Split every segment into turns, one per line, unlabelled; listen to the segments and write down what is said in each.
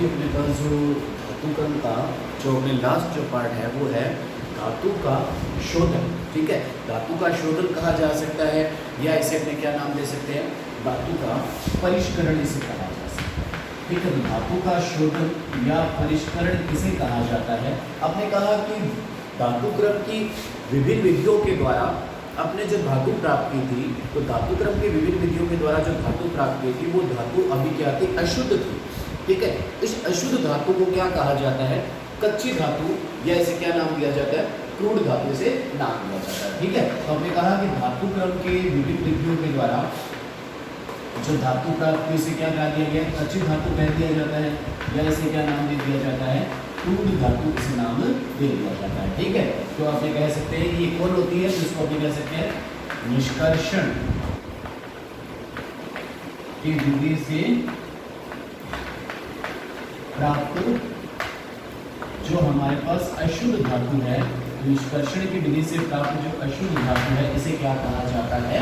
अभी अपने पास जो धातुकर्म का जो अपने लास्ट जो पार्ट है वो है धातु का शोधन। ठीक है, धातु का शोधन कहा जा सकता है या इसे अपने क्या नाम दे सकते हैं, धातु का परिष्करण इसे कहा जा सकता है। ठीक है, धातु का शोधन या परिष्करण किसे कहा जाता है। आपने कहा कि धातुक्रम की विभिन्न विधियों के द्वारा अपने जो धातु प्राप्त की थी, तो धातुक्रम की विभिन्न विधियों के द्वारा जो धातु प्राप्त की थी वो धातु अभी क्या थी, अशुद्ध थी। ठीक है, इस अशुद्ध धातु को क्या कहा जाता है, कच्ची धातु, या इसे क्या नाम दिया जाता है, क्रूड धातु से नाम दिया जाता है। ठीक है, तो हमने कहा कि धातुक्रम के विभिन्न विधियों के द्वारा जो धातु प्राप्त की उसे क्या कहा दिया गया, कच्ची धातु कह दिया जाता है, या इसे क्या नाम दे दिया जाता है, क्रूड धातु इसे नाम दे दिया जाता है। ठीक है, तो आप ये कह सकते हैं कि ये कौन होती है, जिसको आप कह सकते हैं निष्कर्षण की विधि से प्राप्त जो हमारे पास अशुद्ध धातु है, निष्कर्षण की विधि से प्राप्त जो अशुद्ध धातु है इसे क्या कहा जाता है,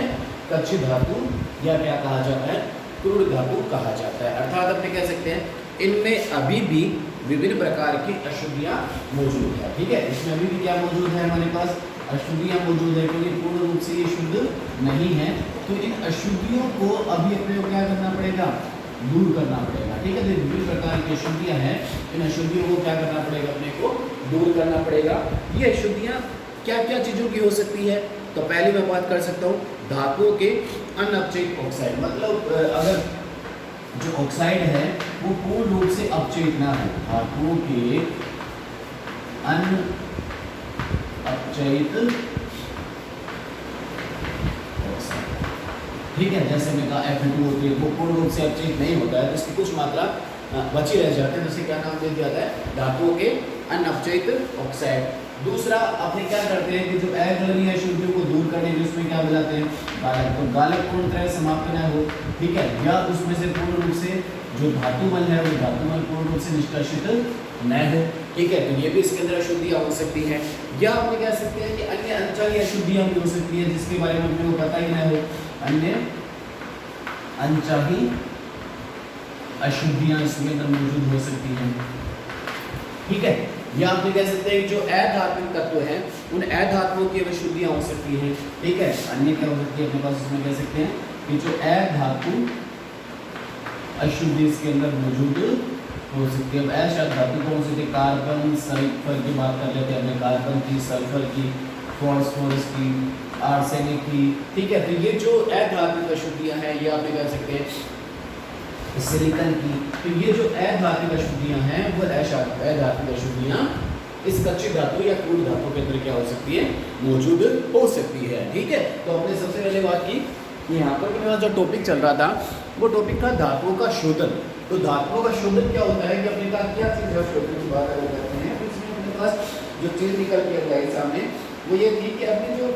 कच्ची धातु, या क्या कहा जाता है, क्रूड धातु कहा जाता है। अर्थात अपने कह सकते हैं इनमें अभी भी विभिन्न प्रकार की अशुद्धियां मौजूद है। ठीक है, इसमें अभी भी क्या मौजूद है, हमारे पास अशुद्धियां मौजूद है, क्योंकि पूर्ण रूप से ये शुद्ध नहीं है। तो इन अशुद्धियों को अभी अपने को क्या करना पड़ेगा, दूर करना पड़ेगा। ठीक है, तो विभिन्न प्रकार की अशुद्धियां हैं, इन अशुद्धियों को क्या करना पड़ेगा, अपने को दूर करना पड़ेगा। ये अशुद्धियां क्या क्या चीज़ों की हो सकती है, तो पहले मैं बात कर सकता हूँ धातुओं के अनअपचयित ऑक्साइड, मतलब अगर जो ऑक्साइड है वो पूर्ण रूप से अपचयित ना हो, धातुओं के अनअपचयित ऑक्साइड। ठीक है, जैसे मैं कहा Fe2 होती है, वो पूर्ण रूप से अपचयित नहीं होता है, तो इसकी कुछ मात्रा बची रह जाती है, तो इसे क्या नाम दे दिया जाता है, धातुओं के अनअपचयित ऑक्साइड। दूसरा अपने क्या करते हैं कि जो अगलनीय अशुद्धियों को दूर करने के लिए उसमें क्या मिलाते हैं, गालक। तो गालक पूर्णतः समाप्त न हो, ठीक है, या उसमें से पूर्ण रूप से जो धातुमल है वो धातुमल पूर्ण रूप से निष्कासित न हो। ठीक है, तो ये भी इसके अंदर अशुद्धियाँ हो सकती हैं। या अपने कह सकते हैं कि अन्य अनचाही अशुद्धियाँ भी हो सकती है जिसके बारे में अपने को पता ही न हो, अन्य अनचाही अशुद्धियाँ इसके अंदर मौजूद हो सकती हैं। ठीक है, या आप कह सकते हैं कि जो अधात्मिक तत्व हैं उन अधातुओं की अशुद्धियां हो सकती हैं। ठीक है, अन्य क्या हो सकती है अपने पास, इसमें कह सकते हैं कि जो अधातु अशुद्धि इसके अंदर मौजूद हो सकती है। अब अशुद्ध धातु कौन सी थी, कार्बन, सल्फर की बात कर लेते हैं अपने, कार्बन की, सल्फर की, फॉस्फोरस की, आर्सेनिक की। ठीक है, तो ये जो अधात्मिक अशुद्धियां हैं ये आप कह सकते हैं सिलिकन की। तो ये जो अधात्मिक अशुद्धियां हैं वो अधात्मिक अशुद्धियां इस कच्ची धातु या क्रूड धातु के अंदर क्या हो सकती है, मौजूद हो सकती है। ठीक है, तो हमने सबसे पहले बात की कि यहाँ पर मेरा जो टॉपिक चल रहा था वो टॉपिक था धातुओं का शोधन। तो धातुओं का शोधन क्या होता है कि अपने का क्या चीज़ है, शोधन की बात अगर करते हैं तो इसमें अपने पास जो चीज़ निकल के आई सामने वो ये थी कि अपने जो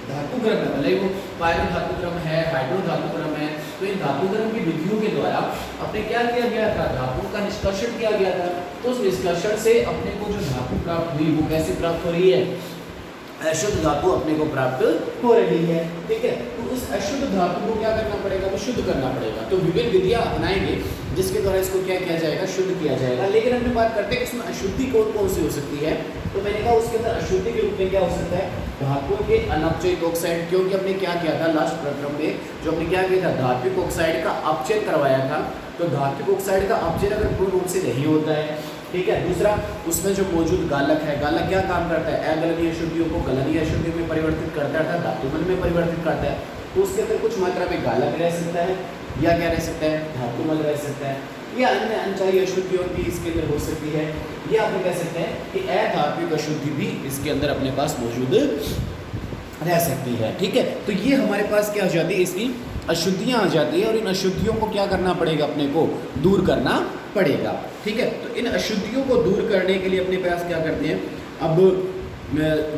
धातुक्रम है, भले वो पायरो धातुक्रम है, हाइड्रो धातुक्रम है, तो इन धातुक्रम की विधियों के द्वारा अपने क्या किया गया था, धातुओं का निष्कर्षण किया गया था। तो उस निष्कर्षण से अपने को जो धातु प्राप्त हुई वो कैसे प्राप्त हो रही है, अशुद्ध धातु अपने को प्राप्त हो रही है। ठीक है, तो उस अशुद्ध धातु को क्या करना पड़ेगा, वो शुद्ध करना पड़ेगा। तो विभिन्न विधियां अपनाएंगे जिसके द्वारा इसको क्या किया जाएगा, शुद्ध किया जाएगा। लेकिन हम बात करते हैं कि इसमें अशुद्धि कौन कौन सी हो सकती है, तो मैंने कहा उसके अंदर अशुद्धि के रूप में क्या हो सकता है, धातुओं के अनअपचयित ऑक्साइड। क्योंकि हमने क्या किया था लास्ट प्रक्रम में, जो हमने क्या किया था, धात्विक ऑक्साइड का अपचयन करवाया था। तो धात्विक ऑक्साइड का अपचयन अगर पूर्ण रूप से नहीं होता है, ठीक है, दूसरा उसमें जो मौजूद गालक है, गालक क्या काम करता है, अगलनीय अशुद्धियों को गलनीय अशुद्धियों में परिवर्तित करता है, धातुमल में परिवर्तित करता है। तो उसके अंदर कुछ मात्रा में गालक रह सकता है, या क्या रह सकता है, धातुमल रह सकता है, या अन्य अनचाही अशुद्धियों भी इसके अंदर हो सकती है। या आप कह सकते हैं कि अधात्विक अशुद्धि भी इसके अंदर अपने पास मौजूद रह सकती है। ठीक है, तो ये हमारे पास क्या हो जाती है, इसकी अशुद्धियाँ आ जाती है, और इन अशुद्धियों को क्या करना पड़ेगा, अपने को दूर करना पड़ेगा। ठीक है, तो इन अशुद्धियों को दूर करने के लिए अपने पास क्या करते हैं, अब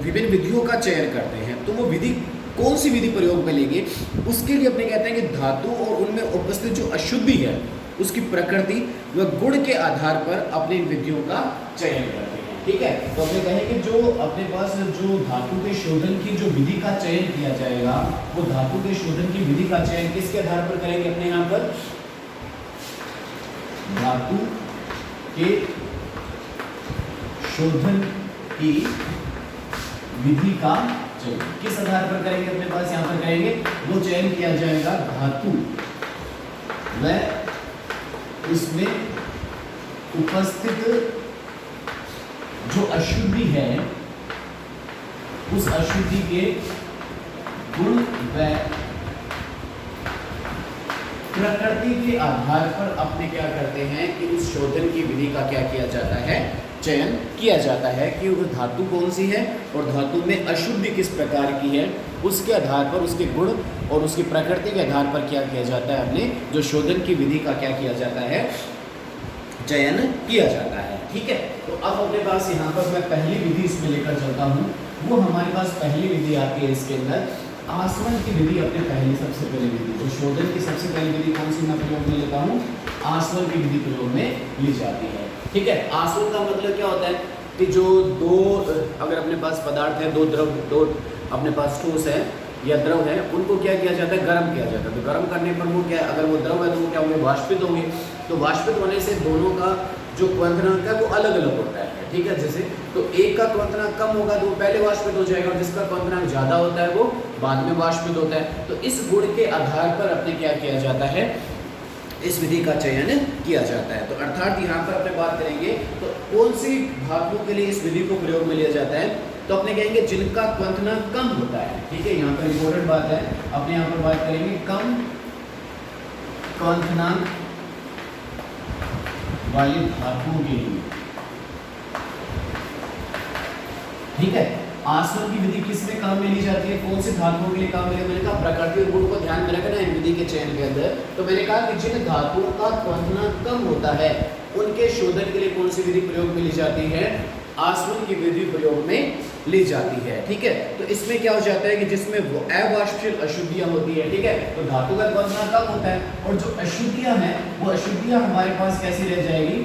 विभिन्न विधियों का चयन करते हैं। तो वो विधि कौन सी विधि प्रयोग में लेंगे, उसके लिए अपने कहते हैं कि धातु और उनमें उपस्थित जो अशुद्धि है उसकी प्रकृति व गुण के आधार पर अपने इन विधियों का चयन करते हैं। ठीक है, तो अपने कहें कि जो अपने पास जो धातु के शोधन की जो विधि का चयन किया जाएगा, वो धातु के शोधन की विधि का चयन किसके आधार पर करेंगे, अपने यहाँ पर धातु के शोधन की विधि का चयन किस आधार पर करेंगे, अपने पास यहाँ पर करेंगे वो चयन किया जाएगा धातु व उसमें उपस्थित जो अशुद्धि है उस अशुद्धि के गुण व प्रकृति के आधार पर अपने क्या करते हैं कि उस शोधन की विधि का क्या किया जाता है, चयन किया जाता है कि वो धातु कौन सी है और धातु में अशुद्धि किस प्रकार की है, उसके आधार पर उसके गुण और उसकी प्रकृति के आधार पर क्या किया जाता है, अपने जो शोधन की विधि का क्या किया जाता है, चयन किया जाता है। ठीक है, तो अब अपने पास यहाँ पर मैं पहली विधि इसमें लेकर चलता हूँ। वो हमारे पास पहली विधि आती है इसके अंदर आसवन की विधि। अपने पहली सबसे पहली विधि जो शोधन की सबसे पहली विधि कौन सी मैं प्रयोग में लेता हूँ, आसवन की विधि प्रयोग में ली जाती है। ठीक है, आसवन का मतलब क्या होता है कि जो दो अगर अपने पास पदार्थ है, दो अपने पास ठोस है या द्रव है, उनको क्या किया जाता है, गर्म किया जाता है। तो गर्म करने पर वो क्या, अगर वो द्रव है तो वो क्या होंगे, वाष्पित होंगे। तो वाष्पित होने से दोनों का जो क्वथनांक है वो अलग अलग होता है। ठीक है, जैसे तो एक का क्वथनांक कम होगा तो वो पहले वाष्पित हो जाएगा और जिसका क्वथनांक ज़्यादा होता है वो बाद में वाष्पित होता है। तो इस गुण के आधार पर अपने क्या किया जाता है, इस विधि का चयन किया जाता है। तो अर्थात यहाँ पर अपने बात करेंगे तो कौन सी धातुओं के लिए इस विधि को प्रयोग में लिया जाता है, तो अपने कहेंगे जिनका क्वथनांक कम होता है। ठीक है, यहाँ पर इंपॉर्टेंट बात है, अपने यहाँ पर बात करेंगे कम क्वथनांक वाली धातुओं के लिए। ठीक है, आसवन की विधि किस में काम में ली जाती है, कौन सी धातुओं के लिए काम में, मैंने कहा प्रकृति और गुण को ध्यान में रखना है विधि के चयन के अंदर। तो मैंने कहा कि जिन धातुओं का क्वथनांक कम होता है उनके शोधन के लिए कौन सी विधि प्रयोग में ली जाती है, आसवन की विधि प्रयोग में ली जाती है। ठीक है, तो इसमें क्या हो जाता है कि जिसमें वो अवाष्पशील अशुद्धियां होती है, ठीक है, तो धातु का क्वथनांक कम होता है और जो अशुद्धियां हैं वो अशुद्धियां हमारे पास कैसी रह जाएगी,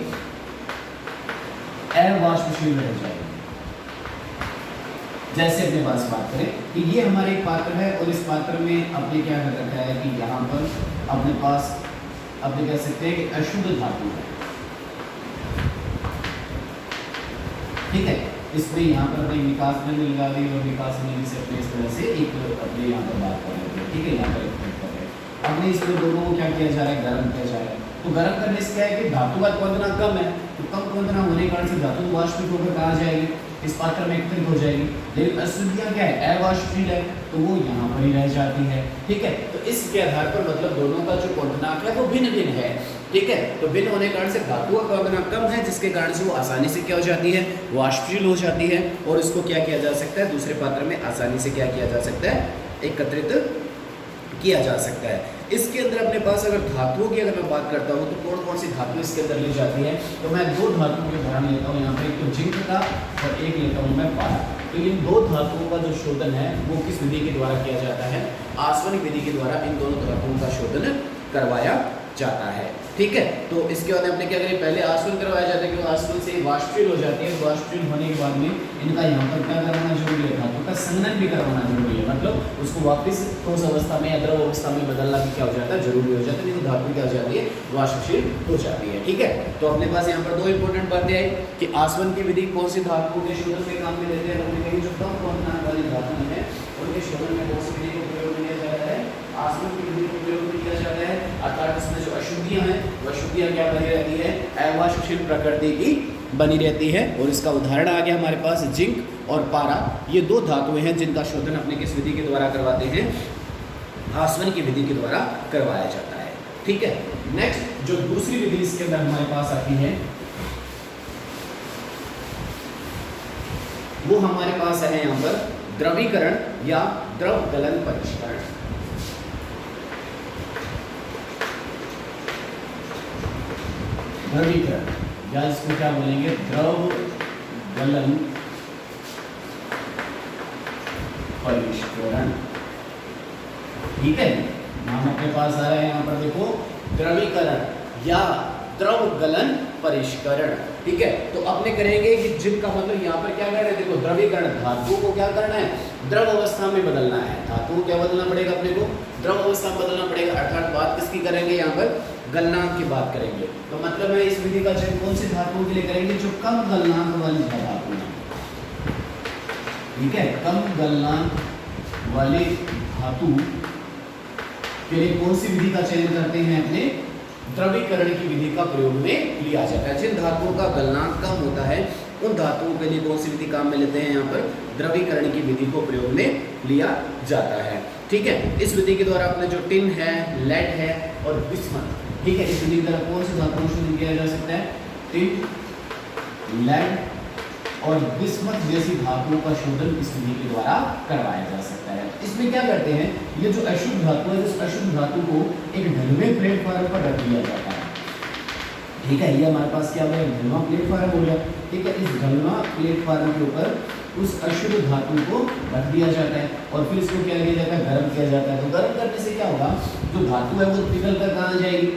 अवाष्पशील रह जाएगी। जैसे अपने पास बात करें कि ये हमारे एक पात्र है और इस पात्र में अपने क्या कर रखा है कि यहाँ पर अपने पास अपने कह सकते हैं कि अशुद्ध धातु है। ठीक है, इसमें यहाँ पर अपने विकास में लगा दी और विकास में से अपने इस तरह से एक अपने यहाँ पर बात कर रहे हैं। ठीक है, यहाँ पर एक कर रहे हैं अपने इसमें दोनों को क्या किया जा रहा है, गर्म किया जा रहा है। तो गर्म करने से क्या है कि धातु का क्वथनांक कम है, तो कम क्वथनांक होने के कारण से धातु वाष्पित होकर कहाँ जाएगी, इस पात्र में एकत्रित हो जाएगी। लेकिन अशुद्धियां क्या है, अवाष्पशील है, तो वो यहाँ पर ही रह जाती है। ठीक है, तो इसके आधार पर मतलब दोनों का जो क्वथनांक है वो भिन्न भिन्न है। ठीक है, तो भिन्न होने के कारण से धातु का क्वथनांक कम है, जिसके कारण से वो आसानी से क्या हो जाती है, वाष्पशील हो जाती है और इसको क्या किया जा सकता है, दूसरे पात्र में आसानी से क्या किया जा सकता है, एकत्रित किया जा सकता है। इसके अंदर अपने पास अगर धातुओं की अगर मैं बात करता हूँ तो कौन कौन सी धातु इसके अंदर ली जाती है, तो मैं दो धातुओं के उदाहरण लेता हूँ यहाँ पर, एक तो जिंक का और एक लेता हूँ मैं पारा। तो इन दो धातुओं का जो शोधन है वो किस विधि के द्वारा किया जाता है, आसवन विधि के द्वारा इन दोनों धातुओं का शोधन करवाया जाता है। ठीक है, तो इसके बाद अपने क्या करें, पहले आसवन करवाया जाता है कि आसवन से वाष्पशील हो जाती है। वाष्पशील होने के बाद में इनका यहाँ पर क्या करवाना जरूरी है, धातु का संघनन भी करवाना जरूरी है, मतलब उसको वापस ठोस अवस्था में या द्रव अवस्था में बदलना भी क्या हो जाता है, जरूरी हो जाता है, नहीं तो धातु क्या हो जाती है, वाष्पशील हो जाती है। ठीक है, तो अपने पास यहाँ पर दो इंपॉर्टेंट बातें आई कि आसवन की विधि कौन सी धातुओं के शोधन में काम में लेते हैं, अपने कहीं जो कम क्वथनांक वाली धातु है उनके शोधन में कौन सी विधि को प्रयोग में लिया जाता है, आसवन की विधि को प्रयोग में लिया जाता है। अर्थात इसमें जो अशुद्धियां हैं वह अशुद्धियां क्या बनी रहती है, अवाष्पशील प्रकृति की बनी रहती है। और इसका उदाहरण आ गया हमारे पास जिंक और पारा, ये दो धातुएं हैं जिनका शोधन अपने किस विधि के द्वारा करवाते हैं, आसवन की विधि के द्वारा करवाया जाता है। ठीक है, नेक्स्ट जो दूसरी विधि इसके अंदर हमारे पास आती है वो हमारे पास है यहाँ पर द्रवीकरण या द्रव गलन परिष्करण। द्रवीकरण या इसको क्या बोलेंगे, द्रव गलन परिष्करण। ठीक है, नाम अपने पास आ रहा है यहाँ पर देखो, द्रवीकरण या द्रव गलन परिष्करण। ठीक है, तो अपने करेंगे कि जिनका मतलब यहाँ पर क्या कर रहे हैं, देखो द्रवीकरण, धातुओं को क्या करना है, द्रव अवस्था में बदलना है। धातुओं को क्या बदलना पड़ेगा, अपने को द्रव अवस्था में बदलना पड़ेगा, अर्थात बात किसकी करेंगे यहाँ पर, गलनांक की बात करेंगे। तो मतलब है इस विधि का चयन कौन सी धातुओं के लिए करेंगे, जो कम गलनांक वाली धातु है। ठीक है, कम गलनांक वाली धातु के लिए कौन सी विधि का चयन करते हैं, अपने द्रवीकरण की विधि का प्रयोग में लिया जाता है। जिन धातुओं का गलनांक कम होता है उन धातुओं के लिए कौन सी विधि काम में लेते हैं, यहाँ पर द्रवीकरण की विधि को प्रयोग में लिया जाता है। ठीक है, इस विधि के द्वारा अपने जो टिन है, लेड है और बिस्मथ, ठीक है, इस विधि के द्वारा कौन सी धातुओं को शोधन किया जा सकता है, टिन, लेड और बिस्मथ जैसी धातुओं का शोधन इस विधि के द्वारा करवाया जा सकता है। इसमें क्या करते हैं, ये जो अशुद्ध धातु है, इस अशुद्ध धातु को एक ढलुए प्लेटफॉर्म पर रख दिया जाता है। ठीक है, ये हमारे पास क्या है, ढलुआ प्लेटफॉर्म हो गया। ठीक है, इस ढलुआ प्लेटफॉर्म के ऊपर उस अशुद्ध धातु को रख दिया जाता है और फिर इसको क्या किया जाता है, गर्म किया जाता है। तो गर्म करने से क्या होगा, जो धातु है वो पिघल कर कहाँ जाएगी,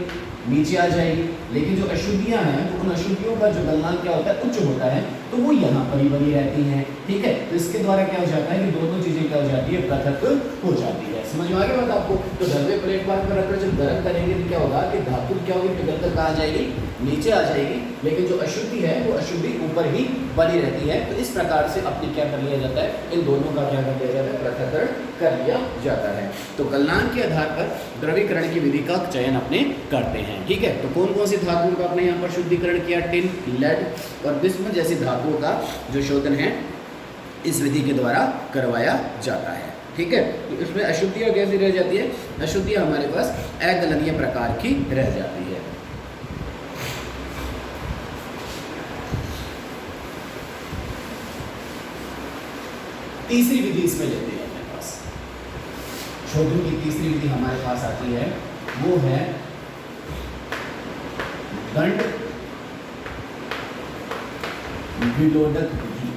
नीचे आ जाएगी। लेकिन जो अशुद्धियां हैं, तो उन अशुद्धियों का जो गलनांक क्या होता है, उच्च होता है, तो वो यहाँ पर ही बनी रहती हैं। ठीक है, तो इसके द्वारा क्या हो जाता है कि दोनों चीजें क्या हो जाती है, पृथक हो जाती है। समझ में आ गया बात आपको। तो ढलुए प्लेटफॉर्म पर रखकर जब गर्म करेंगे तो क्या होगा कि धातु क्या होगी, पिघल कर कहाँ जाएगी, नीचे आ जाएगी, लेकिन जो अशुद्धि है वो अशुद्धि ऊपर ही बनी रहती है। तो इस प्रकार से अपने क्या कर लिया जाता है, इन दोनों का क्या कर लिया जाता है, पृथक्करण कर लिया जाता है। तो गलनांक के आधार पर द्रवीकरण की विधि का चयन अपने करते हैं। ठीक है, तो कौन कौन सी धातुओं का अपने यहाँ पर शुद्धिकरण किया, टिन, लेड और बिस्मथ जैसी धातुओं का जो शोधन है इस विधि के द्वारा करवाया जाता है। ठीक है, तो इसमें अशुद्धियाँ कैसी रह जाती है, अशुद्धियाँ हमारे पास अगलनीय प्रकार की रह जाती है। तीसरी विधि इसमें लेते हैं अपने पास, शोधन की तीसरी विधि हमारे पास आती है, वो है दंड विलोडक विधि।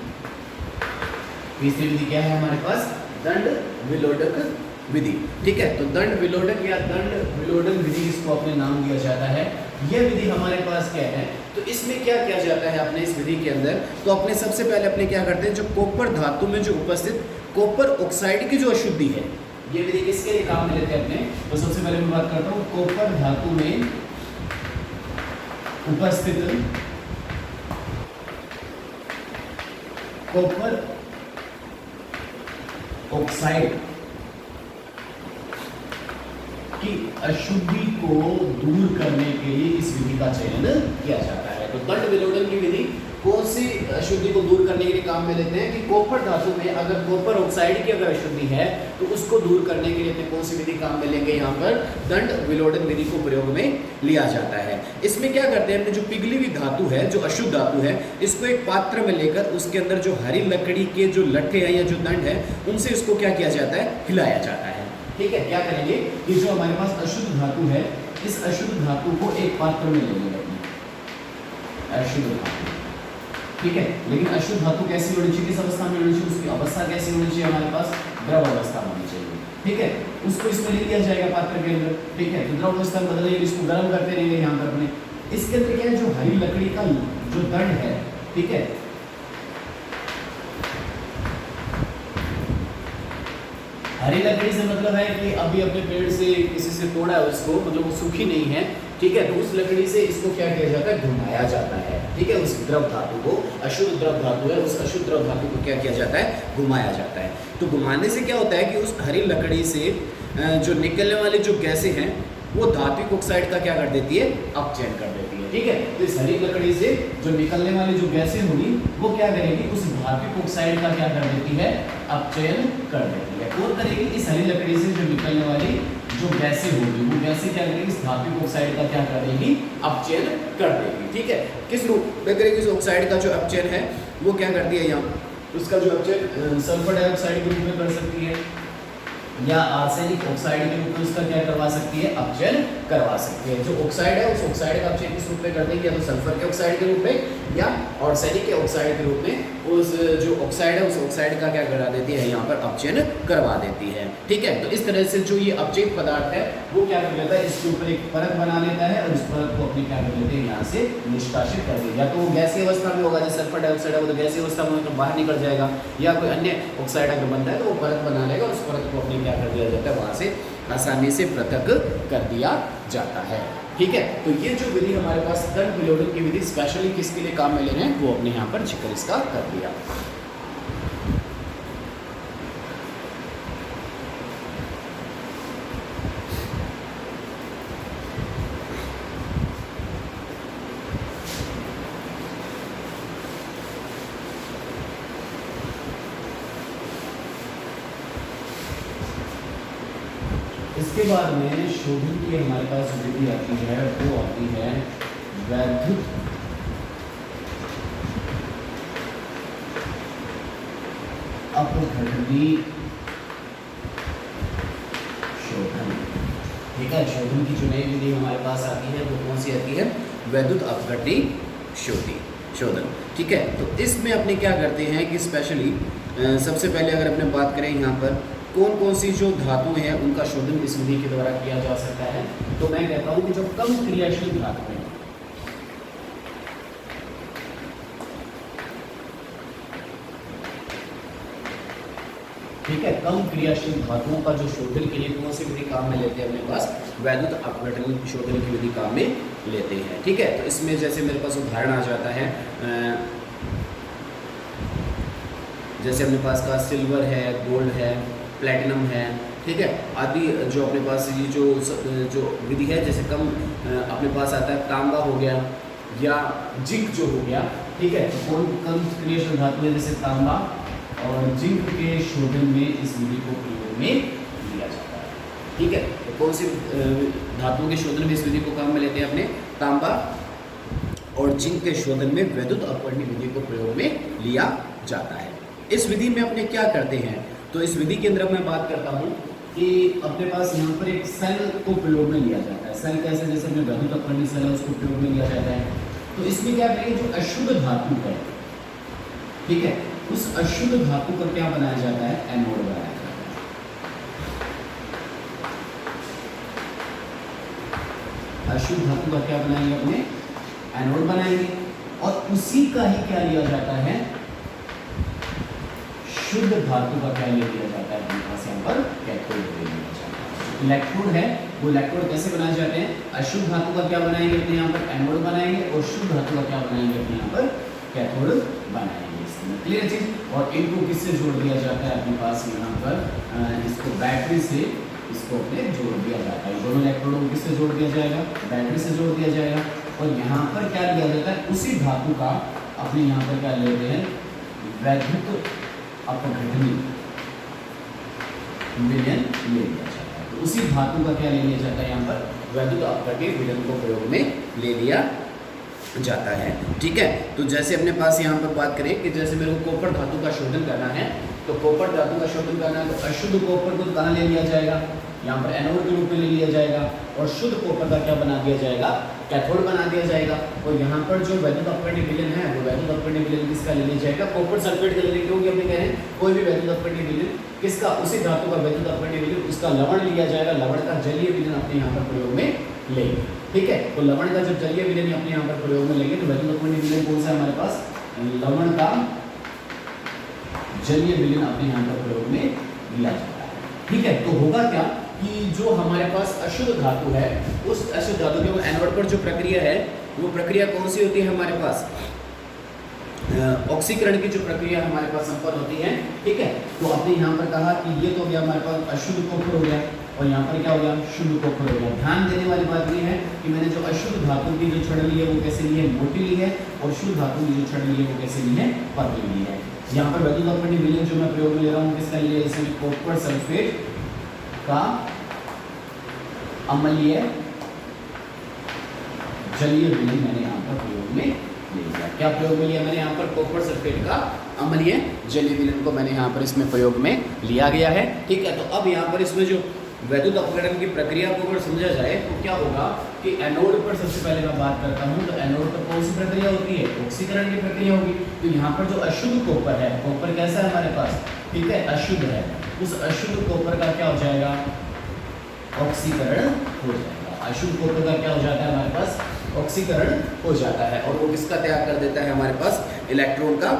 तीसरी विधि क्या है हमारे पास, दंड विलोडक विधि। ठीक है, तो दंड विलोडक या दंड विलोडन विधि इसको अपने नाम दिया जाता है। यह विधि हमारे पास क्या है, तो इसमें क्या किया जाता है अपने इस विधि के अंदर, तो अपने सबसे पहले अपने क्या करते हैं, जो कॉपर धातु में जो उपस्थित कॉपर ऑक्साइड की जो अशुद्धि है, ये विधि किसके लिए काम में लेते हैं अपने, तो सबसे पहले मैं बात करता हूँ कॉपर धातु में उपस्थित कॉपर ऑक्साइड की अशुद्धि को दूर करने के लिए इस विधि का चयन किया जाता है। तो दंड विलोडन की विधि कौन सी अशुद्धि को दूर करने के लिए काम में लेते हैं कि कॉपर धातु में अगर कॉपर ऑक्साइड की अगर अशुद्धि है तो उसको दूर करने के लिए अपने कौन सी विधि काम में लेंगे, यहाँ पर दंड विलोडन विधि को प्रयोग में लिया जाता है। इसमें क्या करते हैं, अपने जो पिघली हुई धातु है, जो अशुद्ध धातु है, इसको एक पात्र में लेकर उसके अंदर जो हरी लकड़ी के जो लट्ठे हैं या जो दंड है उनसे इसको क्या किया जाता है, हिलाया जाता है। ठीक है, क्या करेंगे कि जो हमारे पास अशुद्ध धातु है, इस अशुद्ध धातु को एक पात्र में ले लेंगे, अशुद्ध धातु। ठीक है, लेकिन अशुद्ध धातु कैसी होनी चाहिए, किस अवस्था में होनी चाहिए, उसकी अवस्था कैसी होनी चाहिए, हमारे पास द्रव अवस्था होनी चाहिए। ठीक है, उसको इसमें ले लिया जाएगा पात्र के अंदर। ठीक है, तो द्रव अवस्था में बदलेंगे, इसको गर्म करते रहेंगे यहाँ पर अपने। इसके अंदर क्या है, जो हरी लकड़ी का जो दंड है, ठीक है, हरी लकड़ी से मतलब है कि अभी अपने पेड़ से किसी से तोड़ा है उसको, मतलब वो सूखी नहीं है। ठीक है, तो उस लकड़ी से इसको क्या किया जाता है, घुमाया जाता है। ठीक है, उस द्रव धातु को, अशुद्ध द्रव धातु है, उस अशुद्ध द्रव धातु को क्या किया जाता है, घुमाया जाता है। तो घुमाने से क्या होता है कि उस हरी लकड़ी से जो निकलने वाली जो गैसें हैं वो धात्विक ऑक्साइड का क्या कर देती है, अपचयन कर देती है। ठीक है, तो इस हरी लकड़ी से जो निकलने वाली जो गैसें होंगी वो क्या करेगी, उस धात्विक ऑक्साइड का क्या कर देती है, अपचयन कर देती है। और करेगी, इस हरी लकड़ी से जो निकलने वाली जो गैसें होगी वो गैसें क्या करेगी, इस धात्विक ऑक्साइड का क्या कर देगी, अपचयन कर देगी। ठीक है, किस रूप में करेगी, इस ऑक्साइड का जो अपचयन है वो क्या करती है, यहाँ उसका जो अपचयन सल्फर डाइऑक्साइड के रूप में कर सकती है या आर्सेनिक ऑक्साइड के रूप में उसका क्या करवा सकती है, अपचयन करवा सकती है। जो ऑक्साइड है उस ऑक्साइड का अपचयन किस रूप में कर देंगे, या तो सल्फर के ऑक्साइड के रूप में या आर्सेनिक के ऑक्साइड के रूप में उस जो ऑक्साइड है उस ऑक्साइड का क्या करा देती है, यहाँ पर अपचयन करवा देती है। ठीक है, तो इस तरह से जो ये अपचयित पदार्थ है वो क्या कर लेता है, इसके ऊपर एक परत बना लेता है और इस परत को अपने क्या कर लेते हैं, यहाँ से निष्कासित कर देते हैं। या तो वो गैसीय अवस्था में होगा, जैसे सल्फर डाइऑक्साइड है वो तो गैसीय अवस्था में मतलब बाहर निकल जाएगा, या कोई अन्य ऑक्साइड अगर बनता है तो वो परत बना लेगा और उस परत को अपने क्या कर दिया जाता है, वहाँ से आसानी से पृथक कर दिया जाता है। ठीक है, तो ये जो विधि हमारे पास कण विलोडन की विधि स्पेशली किसके लिए काम में ले रहे हैं, वो अपने यहाँ पर जिक्र इसका कर दिया। इसके बाद में शोधन की हमारे पास विधि आती है, वो आती है वैद्युत अपघटनी शोधन। ठीक है, शोधन की जो नई विधि हमारे पास आती है वो कौन सी आती है, वैद्युत अपघटनी शोधन। ठीक है, तो इसमें अपने क्या करते हैं कि स्पेशली सबसे पहले अगर अपने बात करें यहाँ पर कौन कौन सी जो धातु हैं उनका शोधन इस विधि के द्वारा किया जा सकता है, तो मैं कहता हूं कि जो कम क्रियाशील धातु है, ठीक है, कम क्रियाशील धातुओं का जो शोधन के लिए कौन सी विधि काम में लेते हैं, अपने पास वैद्युत अपघटन शोधन की विधि काम में लेते हैं। ठीक है, तो इसमें जैसे मेरे पास उदाहरण आ जाता है, जैसे अपने पास का सिल्वर है, गोल्ड है, प्लेटिनम है, ठीक है, आदि जो अपने पास ये जो विधि है, जैसे कम अपने पास आता है तांबा हो गया या जिंक जो हो गया। ठीक है, तो कौन कम क्रियाशील धातु है, जैसे तांबा और जिंक के शोधन में इस विधि को प्रयोग में लिया जाता है। ठीक है, तो कौन सी धातुओं के शोधन में इस विधि को काम में लेते हैं, अपने तांबा और जिंक के शोधन में वैद्युत अपघटनी विधि को प्रयोग में लिया जाता है। इस विधि में अपने क्या करते हैं, तो इस विधि के अंदर मैं बात करता हूँ कि अपने पास यहाँ पर एक सेल को प्रयोग में लिया जाता है। सेल कैसे, जैसे अपने वैद्युत अपघटनी सेल है उसको प्रयोग में लिया जाता है। तो इसमें क्या करेंगे, जो अशुद्ध धातु है, ठीक है, उस अशुद्ध धातु का क्या बनाया जाता है, एनोड बनाया जाता है। अशुद्ध धातु का क्या बनाएंगे, अपने एनोड बनाएंगे, और उसी का ही क्या लिया जाता है, शुद्ध धातु का क्या ले लिया जाता है, अपने पास यहाँ पर कैथोड ले लिया जाता है। इलेक्ट्रोड है, वो इलेक्ट्रोड कैसे बनाए जाते हैं, अशुद्ध धातु का क्या बनाएंगे, अपने यहाँ पर एनोड बनाएंगे, और शुद्ध धातु का क्या बनाएंगे, अपने यहाँ पर कैथोड बनाएंगे। क्लियर चीज, और इनको किससे जोड़ दिया जाता है, अपने पास यहाँ पर इसको बैटरी से इसको अपने जोड़ दिया जाता है। दोनों इलेक्ट्रोडों को किससे जोड़ दिया जाएगा, बैटरी से जोड़ दिया जाएगा, और यहाँ पर क्या लिया जाता है, उसी धातु का अपने यहाँ पर क्या लेते हैं, वैद्युत अपघटनी विलयन ले लिया जाता है। तो उसी धातु का क्या ले लिया जाता है, यहाँ पर वैद्युत अपघटनी विलयन को प्रयोग में ले लिया जाता है। ठीक है, तो जैसे अपने पास यहाँ पर बात करें कि जैसे मेरे को कॉपर धातु का शोधन करना है, तो कॉपर धातु का शोधन करना है तो अशुद्ध कॉपर को कहाँ ले लिया जाएगा, यहाँ पर एनोड के रूप में ले लिया जाएगा, और शुद्ध कॉपर का क्या बना दिया जाएगा, कैथोड बना दिया जाएगा। और यहाँ पर जो वैद्युत अपघटनी विलयन है, वो वैद्युत अपघटनी विलयन किसका ले लिया जाएगा, कॉपर सल्फेट का लेने क्योंकि अपने कह रहे हैं कोई भी वैद्युत अपघटनी विलयन किसका, उसी धातु का वैद्युत अपघटनी विलयन, उसका लवण लिया जाएगा, लवण का जलीय विलयन अपने यहाँ पर प्रयोग में लेंगे। ठीक है, तो लवण का जब जलीय विलयन अपने यहाँ पर प्रयोग में लेंगे, तो वैद्युत अपघटनी विलयन कौन सा है हमारे पास, लवण का जलीय विलयन अपने यहाँ पर प्रयोग में लिया जाता है। ठीक है, तो होगा क्या कि जो हमारे पास अशुद्ध धातु है, उस अशुद्ध धातु के एनोड पर जो प्रक्रिया है, वो प्रक्रिया कौन सी होती है हमारे पास, ऑक्सीकरण की जो प्रक्रिया हमारे पास संपन्न होती है। ठीक है, तो आपने यहाँ पर कहा कि ये तो हो गया हमारे पास अशुद्ध कॉपर हो गया, और यहाँ पर क्या हो गया, शुद्ध कॉपर हो गया। ध्यान देने वाली बात ये है कि मैंने जो अशुद्ध धातु की जो छड़ ली है वो कैसे ली है, मोटी ली है, और शुद्ध धातु की जो छड़ ली है वो कैसे ली है, पतली ली है। यहाँ पर वैद्युत अपघटनी विलयन जो मैं प्रयोग में ले रहा हूँ किसका लिया, जैसे कॉपर सल्फेट का अम्लीय जलीय विलयन मैंने यहाँ पर प्रयोग में ले लिया। क्या प्रयोग में लिया मैंने यहाँ पर, कॉपर सल्फेट का अम्लीय जलीय विलयन को मैंने यहाँ पर इसमें प्रयोग में लिया गया है। ठीक है, तो अब यहाँ पर इसमें जो वैद्युत अपघटन की प्रक्रिया को अगर समझा जाए तो क्या होगा कि एनोड पर सबसे पहले मैं बात करता हूँ, तो एनोड पर कौन सी प्रक्रिया होती है, ऑक्सीकरण की प्रक्रिया होगी। तो यहाँ पर जो अशुद्ध कॉपर है, कॉपर कैसा है हमारे पास, ठीक है, अशुद्ध है, उस अशुद्ध कॉपर का क्या हो जाएगा, ऑक्सीकरण हो जाएगा। अशुद्ध कॉपर का क्या हो जाता है हमारे पास, ऑक्सीकरण हो जाता है और वो किसका त्याग कर देता है, हमारे पास इलेक्ट्रॉन का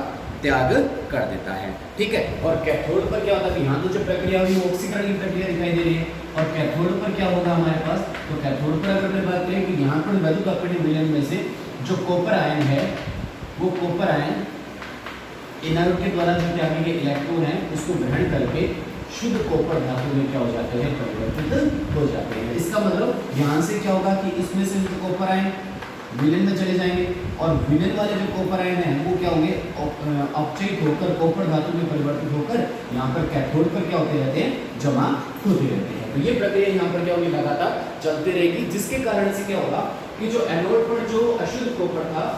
त्याग कर देता है। ठीक है, और कैथोड पर क्या होता है, यहाँ तो जो प्रक्रिया हुई वो ऑक्सीकरण की प्रक्रिया दिखाई दे रही है, और कैथोड पर क्या होगा हमारे पास, तो कैथोड पर अगर मैं बात करें कि यहाँ पर वैल्यू अपने विलयन में से जो कॉपर आयन है, वो कॉपर आयन एनोड के द्वारा जो क्या करेंगे इलेक्ट्रॉन है उसको ग्रहण करके शुद्ध कॉपर धातु में क्या हो जाते हैं, परिवर्तित हो जाते हैं। इसका मतलब यहाँ से क्या होगा कि इसमें से जो कॉपर आयन विलेन में चले जाएंगे और विलेन वाले जो कॉपर आयन हैं वो क्या होंगे, अपचयित होकर कॉपर धातु में परिवर्तित होकर यहाँ पर कैथोड पर क्या होते रहते हैं, जमा होते रहते हैं। तो ये प्रक्रिया यहाँ पर क्या होगी, लगातार चलती रहेगी, जिसके कारण से क्या होगा कि जो एनोड पर जो अशुद्ध कॉपर था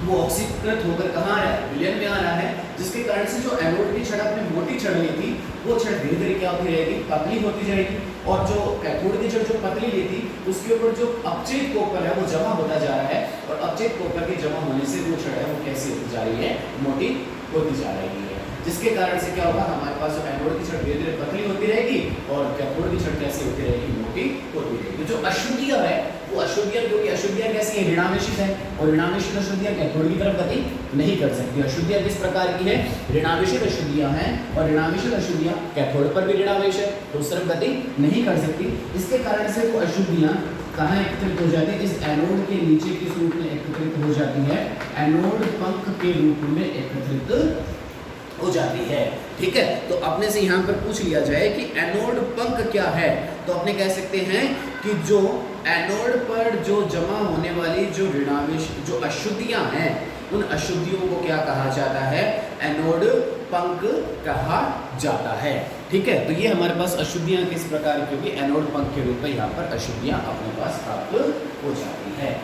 वो ऑक्सीकृत होकर कहाँ आ रहा है, विलयन में आ रहा है, जिसके कारण से जो एनोड की छड़ अपनी मोटी छड़ ली थी वो छड़ धीरे धीरे क्या होती रहेगी, पतली होती जाएगी, और जो कैथोड की छड़ जो पतली ली थी उसके ऊपर जो अपचयित कॉपर है वो जमा होता जा रहा है, और अपचयित कॉपर के जमा होने से वो छड़ है वो कैसी होती जा रही है, मोटी होती जा रही है, जिसके कारण से क्या होगा, हमारे पास जो एनोड की छड़ धीरे धीरे पतली होती रहेगी और कैथोड की छड़ कैसी होती रहेगी, मोटी होती रहेगी। जो अशुद्धियां है वो अशुद्धियां, क्योंकि अशुद्धियां कैसी है, ऋणावेशित है, और ऋणावेशित अशुद्धियां कैथोड की तरफ गति नहीं कर सकती। अशुद्धियां किस प्रकार की है, ऋणावेशित अशुद्धियां हैं, और ऋणावेशित अशुद्धियां कैथोड पर भी ऋणावेश है तो उस तरफ गति नहीं कर सकती। इसके कारण से वो अशुद्धियां कहाँ एकत्रित हो जाती है, इस एनोड के नीचे किस रूप में एकत्रित हो जाती है, एनोड पंख के रूप में एकत्रित हो जाती है। ठीक है, तो अपने से यहाँ पर पूछ लिया जाए कि एनोड पंख क्या है, तो अपने कह सकते हैं कि जो एनोड पर जो जमा होने वाली जो ऋणावेश जो अशुद्धियां हैं उन अशुद्धियों को क्या कहा जाता है, एनोड पंख कहा जाता है। ठीक है, तो ये हमारे पास अशुद्धियां किस प्रकार की होगी, एनोड पंख के रूप में यहाँ पर अशुद्धियां अपने पास प्राप्त हो जाती है।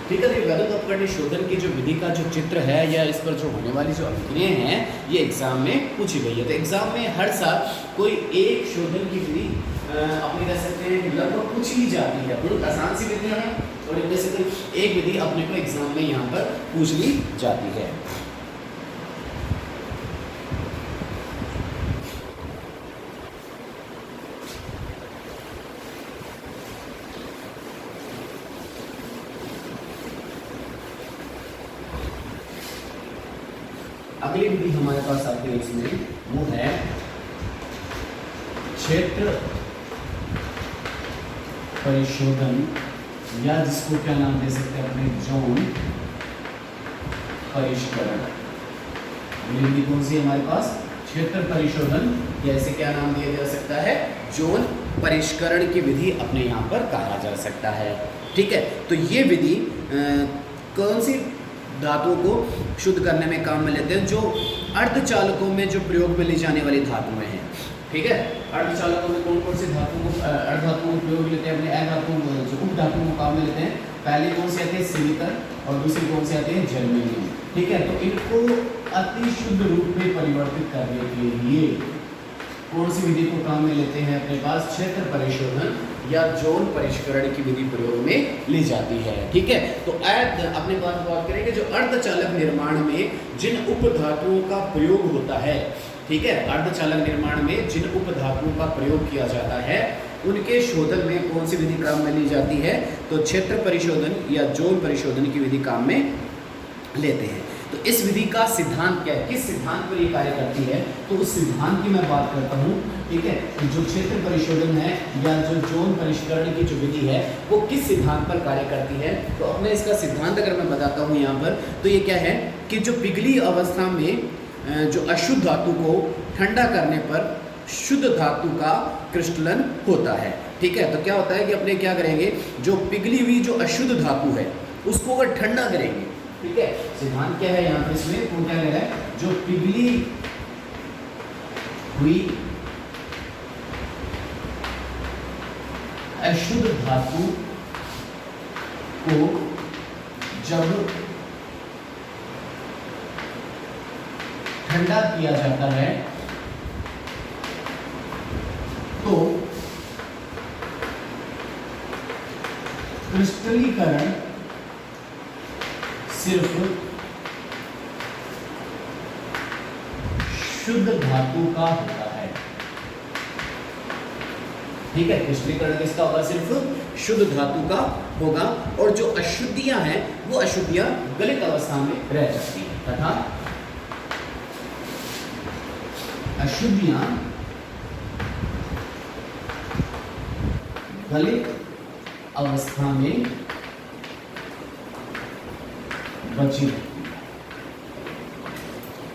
ठीक है, तो वैद्युत अपकरणीय शोधन की जो विधि का जो चित्र है या इस पर जो होने वाली जो अभिक्रियाएं हैं ये एग्जाम में पूछी गई है। तो एग्जाम में हर साल कोई एक शोधन की विधि अपने कह सकते हैं लगभग पूछी ही जाती है, बहुत आसान सी विधियां हैं और इनमें से कोई एक विधि अपने को एग्जाम में यहाँ पर पूछ ली जाती है। अगली विधि हमारे पास आती है इसमें, वो है क्षेत्र परिशोधन, या जिसको क्या नाम दे सकते हैं अपने, जोन परिष्करण। अगली विधि कौन सी है हमारे पास, क्षेत्र परिशोधन, या इसे क्या नाम दिया जा सकता है, जोन परिष्करण की विधि अपने यहाँ पर कहा जा सकता है। ठीक है, तो ये विधि कौन सी धातुओं को शुद्ध करने में काम में लेते हैं, जो अर्धचालकों में जो प्रयोग में ली जाने वाली धातुएं हैं। ठीक है, अर्धचालकों में कौन कौन सी धातुओं को अर्धधातुओं को प्रयोग लेते हैं, अपने अधातुओं जो उप धातुओं को काम में लेते हैं। पहले कौन सी आती है, सिलिकॉन, और दूसरी कौन सी आती है, जर्मेनियम। ठीक है, तो इनको अति शुद्ध रूप में परिवर्तित करने के लिए कौन सी विधि को काम में लेते हैं अपने पास, क्षेत्र परिशोधन या जोन परिष्करण की विधि प्रयोग में ली जाती है। ठीक है, तो अपने बात करेंगे जो अर्धचालक निर्माण में जिन उप धातुओं का प्रयोग होता है, ठीक है, अर्धचालक निर्माण में जिन उप धातुओं का प्रयोग किया जाता है उनके शोधन में कौन सी विधि काम में ली जाती है, तो क्षेत्र परिशोधन या जोन परिशोधन की विधि काम में लेते हैं। तो इस विधि का सिद्धांत क्या है, किस सिद्धांत पर ये कार्य करती है, तो उस सिद्धांत की मैं बात करता हूँ। ठीक है, जो क्षेत्र परिशोधन है या जो जोन परिष्करण की जो विधि है वो किस सिद्धांत पर कार्य करती है, तो अपने इसका सिद्धांत अगर मैं बताता हूँ यहाँ पर, तो ये क्या है कि जो पिघली अवस्था में जो अशुद्ध धातु को ठंडा करने पर शुद्ध धातु का क्रिस्टलन होता है। ठीक है, तो क्या होता है कि अपने क्या करेंगे, जो पिघली हुई जो अशुद्ध धातु है उसको अगर ठंडा करेंगे। ठीक है, सिद्धांत क्या है यहाँ पर इसमें, वो क्या कह रहा है, जो पिघली हुई अशुद्ध धातु को जब ठंडा किया जाता है तो क्रिस्टलीकरण सिर्फ शुद्ध धातु का होता है। ठीक है, क्रिस्टलीकरण किसका होगा? सिर्फ शुद्ध धातु का होगा, और जो अशुद्धियां हैं वो अशुद्धियां गलित अवस्था में रह जाती हैं, तथा अशुद्धियां गलित अवस्था में बची।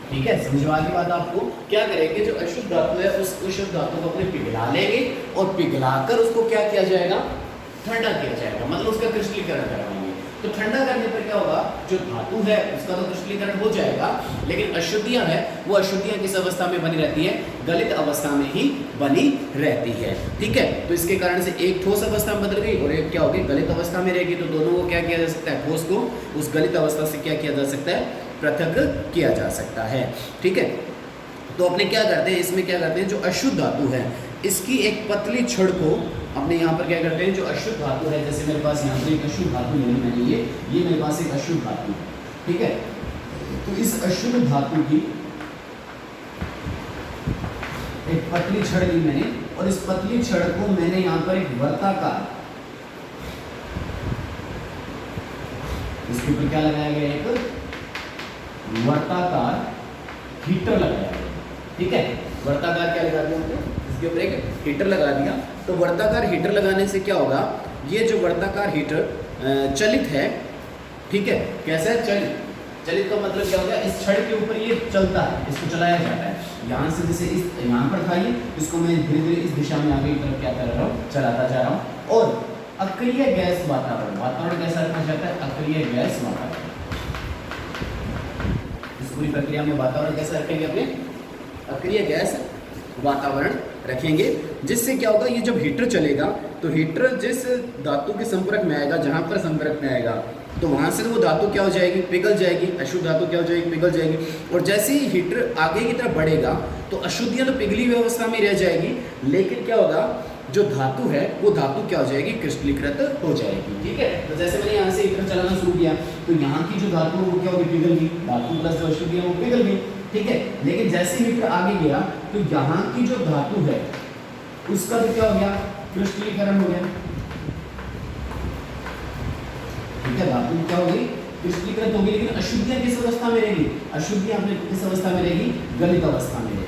ठीक है, समझ आ गई बात आपको? क्या करेंगे, जो अशुद्ध धातु है उस अशुद्ध धातु को अपने पिघला लेंगे और पिघलाकर उसको क्या किया जाएगा? ठंडा किया जाएगा, मतलब उसका क्रिस्टलीकरण करवाएंगे। तो ठंडा करने पर क्या होगा, जो धातु है उसका तो क्रिस्टलीकरण हो जाएगा, लेकिन अशुद्धियां हैं वो अशुद्धियां किस अवस्था में बनी रहती है? गलित अवस्था में ही बनी रहती है। ठीक है, तो इसके कारण से एक ठोस अवस्था में बदल गई और एक क्या होगी? गलित अवस्था में रहेगी। तो दोनों को क्या किया जा सकता है? ठोस को उस गलित अवस्था से क्या किया जा सकता है? पृथक किया जा सकता है। ठीक है, तो अपने क्या करते हैं, इसमें क्या करते हैं, जो अशुद्ध धातु है इसकी एक पतली छड़ को अपने यहाँ पर क्या करते हैं, जो अशुद्ध धातु है, जैसे मेरे पास यहाँ पर एक अशुद्ध धातु लेनी मैंने, ये मेरे पास एक अशुद्ध धातु है। ठीक है, तो इस अशुद्ध धातु की एक पतली छड़ ली मैंने, और इस पतली छड़ को मैंने यहाँ पर एक वर्ताकार, इसके ऊपर क्या लगाया गया? एक वर्ताकार हीटर लगाया गया। ठीक है, वर्ताकार क्या लगा दिया हमने? इसके ऊपर एक हीटर लगा दिया। तो वर्ताकार हीटर लगाने से क्या होगा, ये जो वर्ताकार हीटर चलित है, ठीक है, कैसा है? चलित। चलित का मतलब क्या हो गया? इस छड़ के ऊपर ये चलता है, इसको चलाया जाता है। यहाँ से जैसे इस यहाँ पर था ये, इसको मैं धीरे धीरे इस दिशा में आगे की तरफ क्या कर रहा हूँ? चलाता जा रहा हूँ। और अक्रिय गैस वातावरण, वातावरण कैसा रखा जाता है? अक्रिय गैस वातावरण। इस पूरी प्रक्रिया में वातावरण कैसा रखेंगे? अपने अक्रिय गैस वातावरण रखेंगे, जिससे क्या होगा, ये जब हीटर चलेगा तो हीटर जिस धातु के संपर्क में आएगा, जहां पर संपर्क में आएगा, तो वहां से वो धातु क्या हो जाएगी? पिघल जाएगी। अशुद्ध धातु क्या हो जाएगी? पिघल जाएगी। और जैसे ही हीटर आगे की तरफ बढ़ेगा तो अशुद्धियां तो पिघली हुई अवस्था में रह जाएगी, लेकिन क्या होगा, जो धातु है वो धातु क्या हो जाएगी? क्रिस्टलीकृत हो जाएगी। ठीक है, तो जैसे मैंने यहाँ से हीटर चलाना शुरू किया तो यहाँ की जो धातु है वो क्या होगी? पिघल गई। धातु प्लस जो अशुद्धियां वो पिघल गई। ठीक है, लेकिन जैसे हीटर आगे गया तो यहाँ की जो धातु है उसका तो क्या हो गया? क्रिस्टलीकरण हो गया। ठीक है, धातु क्या हो गई? क्रिस्टलीकृत हो गई। लेकिन अशुद्धियां किस अवस्था में रहेगी? अशुद्धियां अपने किस अवस्था में रहेगी? गलित अवस्था में रहेगी।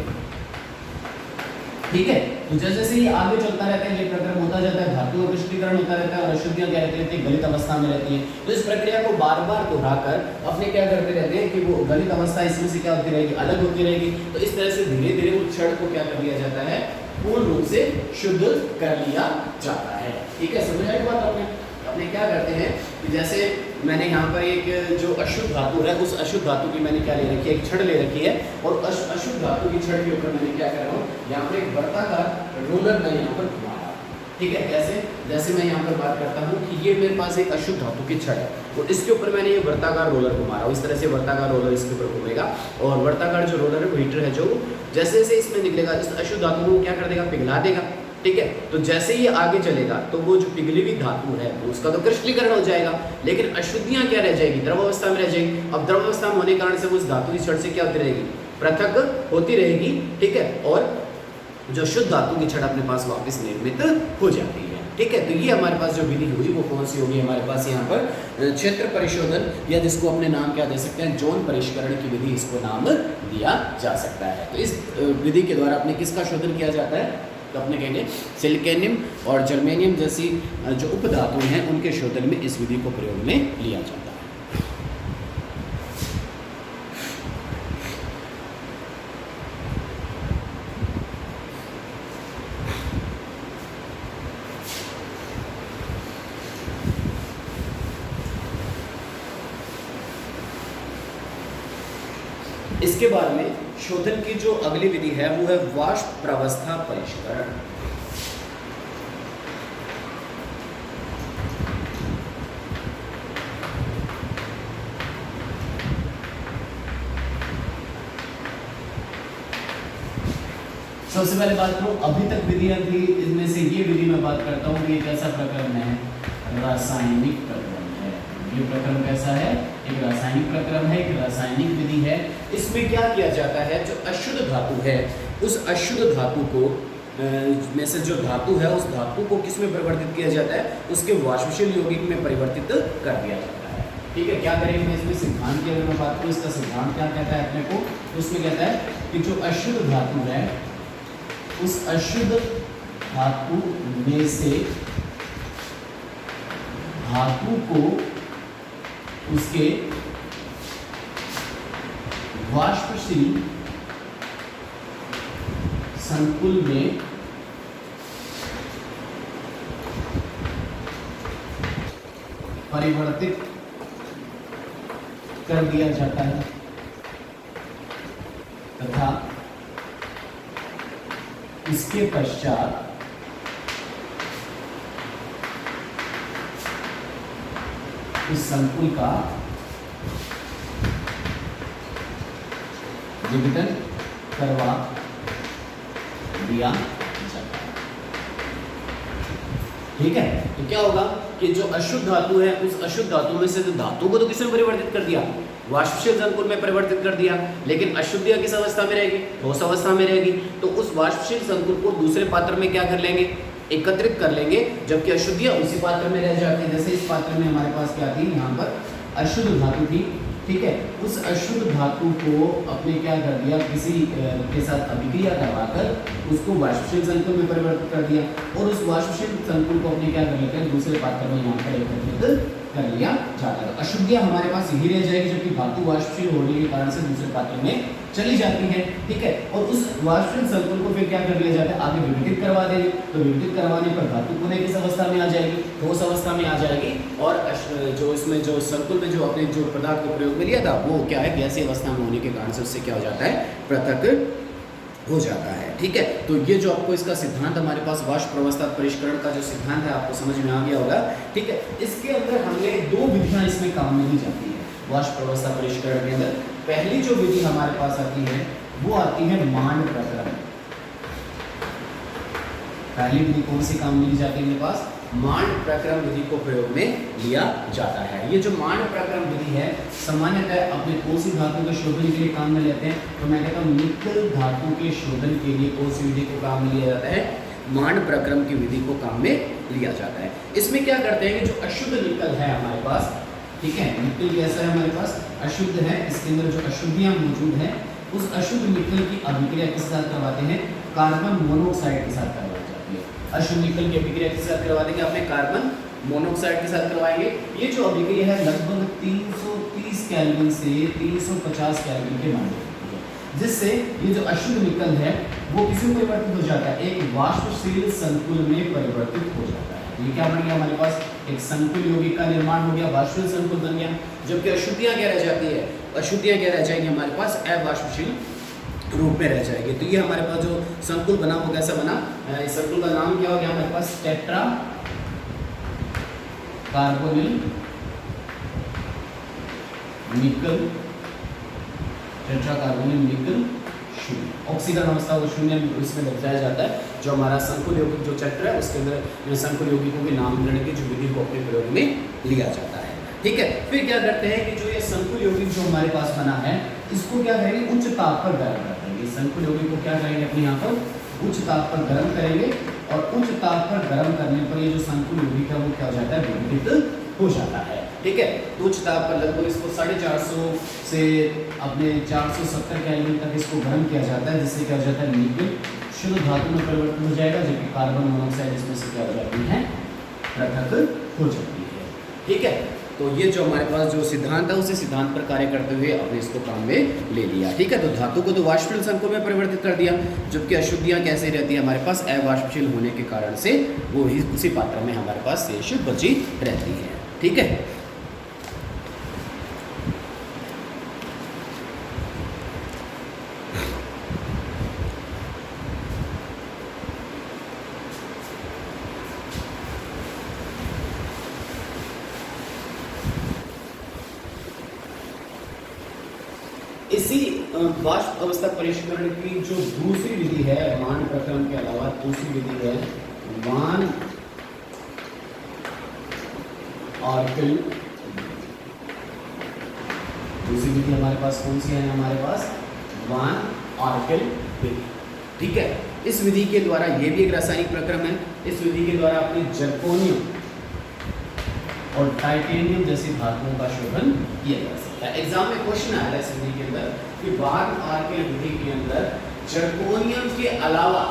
ठीक है, तो जैसे जैसे ये आगे चलता रहता है, ये प्रक्रम होता जाता है, धातु का क्रिस्टलीकरण होता रहता है और अशुद्धियां क्या रहती है? गलित अवस्था में रहती है। तो इस प्रक्रिया को बार बार दोहराकर अपने क्या करते रहते हैं कि वो गलित अवस्था इसमें से क्या होती रहेगी? अलग होती रहेगी। तो इस तरह से धीरे धीरे उस क्षण को क्या कर लिया जाता है? पूर्ण रूप से शुद्ध कर लिया जाता है। ठीक है, समझ आई बात आपने? अपने क्या करते हैं कि जैसे मैंने यहाँ पर एक जो अशुद्ध धातु है, उस अशुद्ध धातु की मैंने क्या ले रखी है? एक छड़ ले रखी है, और अशुद्ध धातु की छड़ के ऊपर मैंने क्या कर रहा हूँ? यहाँ पर एक वर्ताकार रोलर मैं यहाँ पर घुमा रहा हूँ। ठीक है, कैसे? जैसे मैं यहाँ पर बात करता हूँ कि ये मेरे पास एक अशुद्ध धातु की छड़ है और इसके ऊपर मैंने ये वर्ताकार रोलर घुमा रहा हूँ। इस तरह से वर्ताकार रोलर इसके ऊपर घूमेगा, और वर्ताकार जो रोलर है वो हीटर है, जो जैसे जैसे इसमें निकलेगा इस अशुद्ध धातु को क्या कर देगा? पिघला देगा। ठीक है, तो जैसे ही आगे चलेगा तो वो जो पिघली हुई धातु है उसका तो क्रिस्टलीकरण हो जाएगा, लेकिन अशुद्धियां क्या रह जाएगी? द्रव अवस्था में रह जाएगी। अब द्रव अवस्था में होने के कारण से वो उस धातु की छड़ से क्या होती रहेगी? पृथक होती रहेगी। ठीक है, और जो शुद्ध धातु की छड़ अपने पास वापस निर्मित हो जाती है। ठीक है, तो ये हमारे पास जो विधि हुई वो कौन सी होगी? हमारे पास यहाँ पर क्षेत्र परिशोधन, या जिसको अपने नाम क्या दे सकते हैं? जोन परिष्करण की विधि, इसको नाम दिया जा सकता है। तो इस विधि के द्वारा अपने किसका शोधन किया जाता है? तो अपने कहेंगे सिलिकॉनियम और जर्मेनियम जैसी जो उपधातु हैं उनके शोधन में इस विधि को प्रयोग में लिया जाता है। इसके बाद में शोधन की जो अगली विधि है वो है वाष्प प्रावस्था परिष्करण। सबसे पहले बात करूं, अभी तक विधियां थी, इनमें से ये विधि मैं बात करता हूं कि कैसा प्रकरण है? रासायनिक प्रकरण है। ये प्रकरण कैसा है? एक रासायनिक प्रकरण है, एक रासायनिक विधि है। इसमें क्या किया जाता है? जो अशुद्ध धातु है उस अशुद्ध धातु को में से जो धातु है उस धातु को किस में परिवर्तित किया जाता है, उसके वाष्पशील यौगिक में परिवर्तित कर दिया जाता है। ठीक है, क्या करेंगे इसमें सिद्धांत की अगर मैं बात करूँ, इसका सिद्धांत क्या कहता है अपने को, तो उसमें कहता है कि जो अशुद्ध धातु है उस अशुद्ध धातु में से धातु को उसके वाष्पशील संकुल में परिवर्तित कर दिया जाता है तथा इसके पश्चात इस संकुल का विघटन करवा दिया जाता है। ठीक है, तो क्या होगा कि जो अशुद्ध धातु है उस अशुद्ध धातु में से धातु को तो किसमें परिवर्तित कर दिया, वाष्पशील संकुल में परिवर्तित कर दिया, लेकिन अशुद्धियां किस अवस्था में रहेगी, ठोस अवस्था में रहेगी। तो उस वाष्पशील संकुल को दूसरे पात्र में क्या कर लेंगे, एकत्रित कर लेंगे, जबकि अशुद्धियां उसी पात्र में रह जाती हैं। जैसे इस पात्र में हमारे पास क्या थी, यहाँ पर अशुद्ध धातु थी। ठीक है, उस अशुद्ध धातु को अपने क्या कर दिया, किसी के साथ अभिक्रिया करवाकर उसको वाष्पशील संकुल में परिवर्तित कर दिया, और उस वाष्पशील संकुल को अपने क्या कर लेते हैं, दूसरे पात्र में यहाँ पर एकत्रित कर लिया जाता है। अशुद्धियां हमारे पास यही रह जाएगी, जबकि धातु वाष्पशील होने के कारण से दूसरे पात्र में चली जाती है। ठीक है, और उस वाष्पशील संकुल को फिर क्या कर लिया जाता है, आगे विघटित करवा देंगे। तो विघटित करवाने पर धातु पुनः किस अवस्था में आ जाएगी, ठोस अवस्था में आ जाएगी, और जो इसमें जो संकुल में जो अपने जो पदार्थ को प्रयोग में लिया था वो क्या है, गैसीय अवस्था में होने के कारण से उससे क्या हो जाता है, पृथक हो जाता है। ठीक है, तो ये जो आपको इसका सिद्धांत हमारे पास वाष्प अवस्था परिष्करण का जो सिद्धांत है आपको समझ में आ गया होगा। ठीक है, इसके अंदर हमें दो विधियां इसमें काम में ली जाती है वाष्प अवस्था परिष्करण के अंदर। पहली जो विधि हमारे पास आती है वो आती है मान प्रक्रम। पहली विधि कौन सी काम में ली जाती है मेरे पास, मान प्रक्रम विधि को प्रयोग में लिया जाता है। ये जो मान प्रक्रम विधि है सामान्यतः अपने कौन सी धातु के शोधन के लिए काम में लेते हैं, तो मैं कहता हूँ निकल धातु के शोधन के लिए कौन सी विधि को काम में लिया जाता है, मान प्रक्रम की विधि को काम में लिया जाता है। इसमें क्या करते हैं कि जो अशुद्ध निकल है हमारे पास, ठीक है, निकल कैसा है हमारे पास, अशुद्ध है, इसके अंदर जो अशुद्धियां मौजूद हैं उस अशुद्ध निकल की अभिक्रिया किस साथ करवाते हैं, कार्बन मोनोऑक्साइड के साथ करवाई जाती है। अशुद्ध निकल की अभिक्रिया के साथ करवा देंगे, अपने कार्बन मोनोऑक्साइड के साथ करवाएंगे। ये जो अभिक्रिया है लगभग 330 केल्विन से 350 केल्विन के मान होती है, जिससे ये जो अशुद्ध निकल है वो किसी में परिवर्तित हो जाता है, एक वाष्पशील संकुल में परिवर्तित हो जाता है। ये क्या बन गया हमारे पास, एक संकुल यौगिक का निर्माण हो गया, वाष्पशील संकुल बन गया। जबकि अशुद्धियां क्या रह जाती है, अशुद्धियां क्या रह जाएंगी हमारे पास, अवाष्पशील रूप में रह जाएगी। तो ये हमारे पास जो संकुल बना वो कैसा बना, इस संकुल का नाम क्या हो गया हमारे पास, टेट्रा कार्बोनिल निकल, टेट्रा कार्बोनिल निकल शून्य। ऑक्सीकरण अवस्था को शून्य इसमें दर्शाया जाता है। जो हमारा संकुल यौगिक जो चैप्टर है उसके अंदर संकुल यौगिकों के नामकरण की जो विधि को अपने प्रयोग में लिया जाता है। ठीक है, फिर क्या करते हैं कि जो ये संकुल यौगिक जो हमारे पास बना है इसको क्या करेंगे, उच्च ताप पर गर्म कर देंगे। संकुल यौगिक को क्या करेंगे, अपने यहाँ पर उच्च ताप पर गर्म करेंगे, और उच्च ताप पर गर्म करने पर ये जो संकुल यौगिक है वो क्या हो जाता है, विघटित हो जाता है। ठीक है, तो उच्च ताप पर लगभग इसको 450 से अपने 470 केल्विन तक इसको गर्म किया जाता है, जिससे क्या हो जाता है, निकल शुद्ध धातु में परिवर्तन हो जाएगा, जबकि कार्बन मोनोऑक्साइड इसमें से क्या हो जाती है, पृथक हो जाती है। ठीक है, तो ये जो हमारे पास जो सिद्धांत है उसी सिद्धांत पर कार्य करते हुए अपने इसको काम में ले लिया। ठीक है, तो धातु को तो वाष्पशील संकुल में परिवर्तित कर दिया, जबकि अशुद्धियां कैसे रहती है हमारे पास, अवाष्पशील होने के कारण से वो ही उसी पात्र में हमारे पास शेष बची रहती है। ठीक है, इसी वाष्प अवस्था परिष्करण की जो दूसरी विधि है मान प्रक्रम के अलावा दूसरी विधि है वान ऑर्किल। दूसरी विधि हमारे पास कौन सी है, हमारे पास वान ऑर्किल विधि। ठीक है, इस विधि के द्वारा, ये भी एक रासायनिक प्रक्रम है, इस विधि के द्वारा अपने जर्कोनियम और टाइटेनियम जैसी धातुओं का शोधन किया जा सकता है। एग्जाम में क्वेश्चन आया था इस विधि के अंदर कि वार्न आर्केल विधि के अंदर जर्कोनियम के अलावा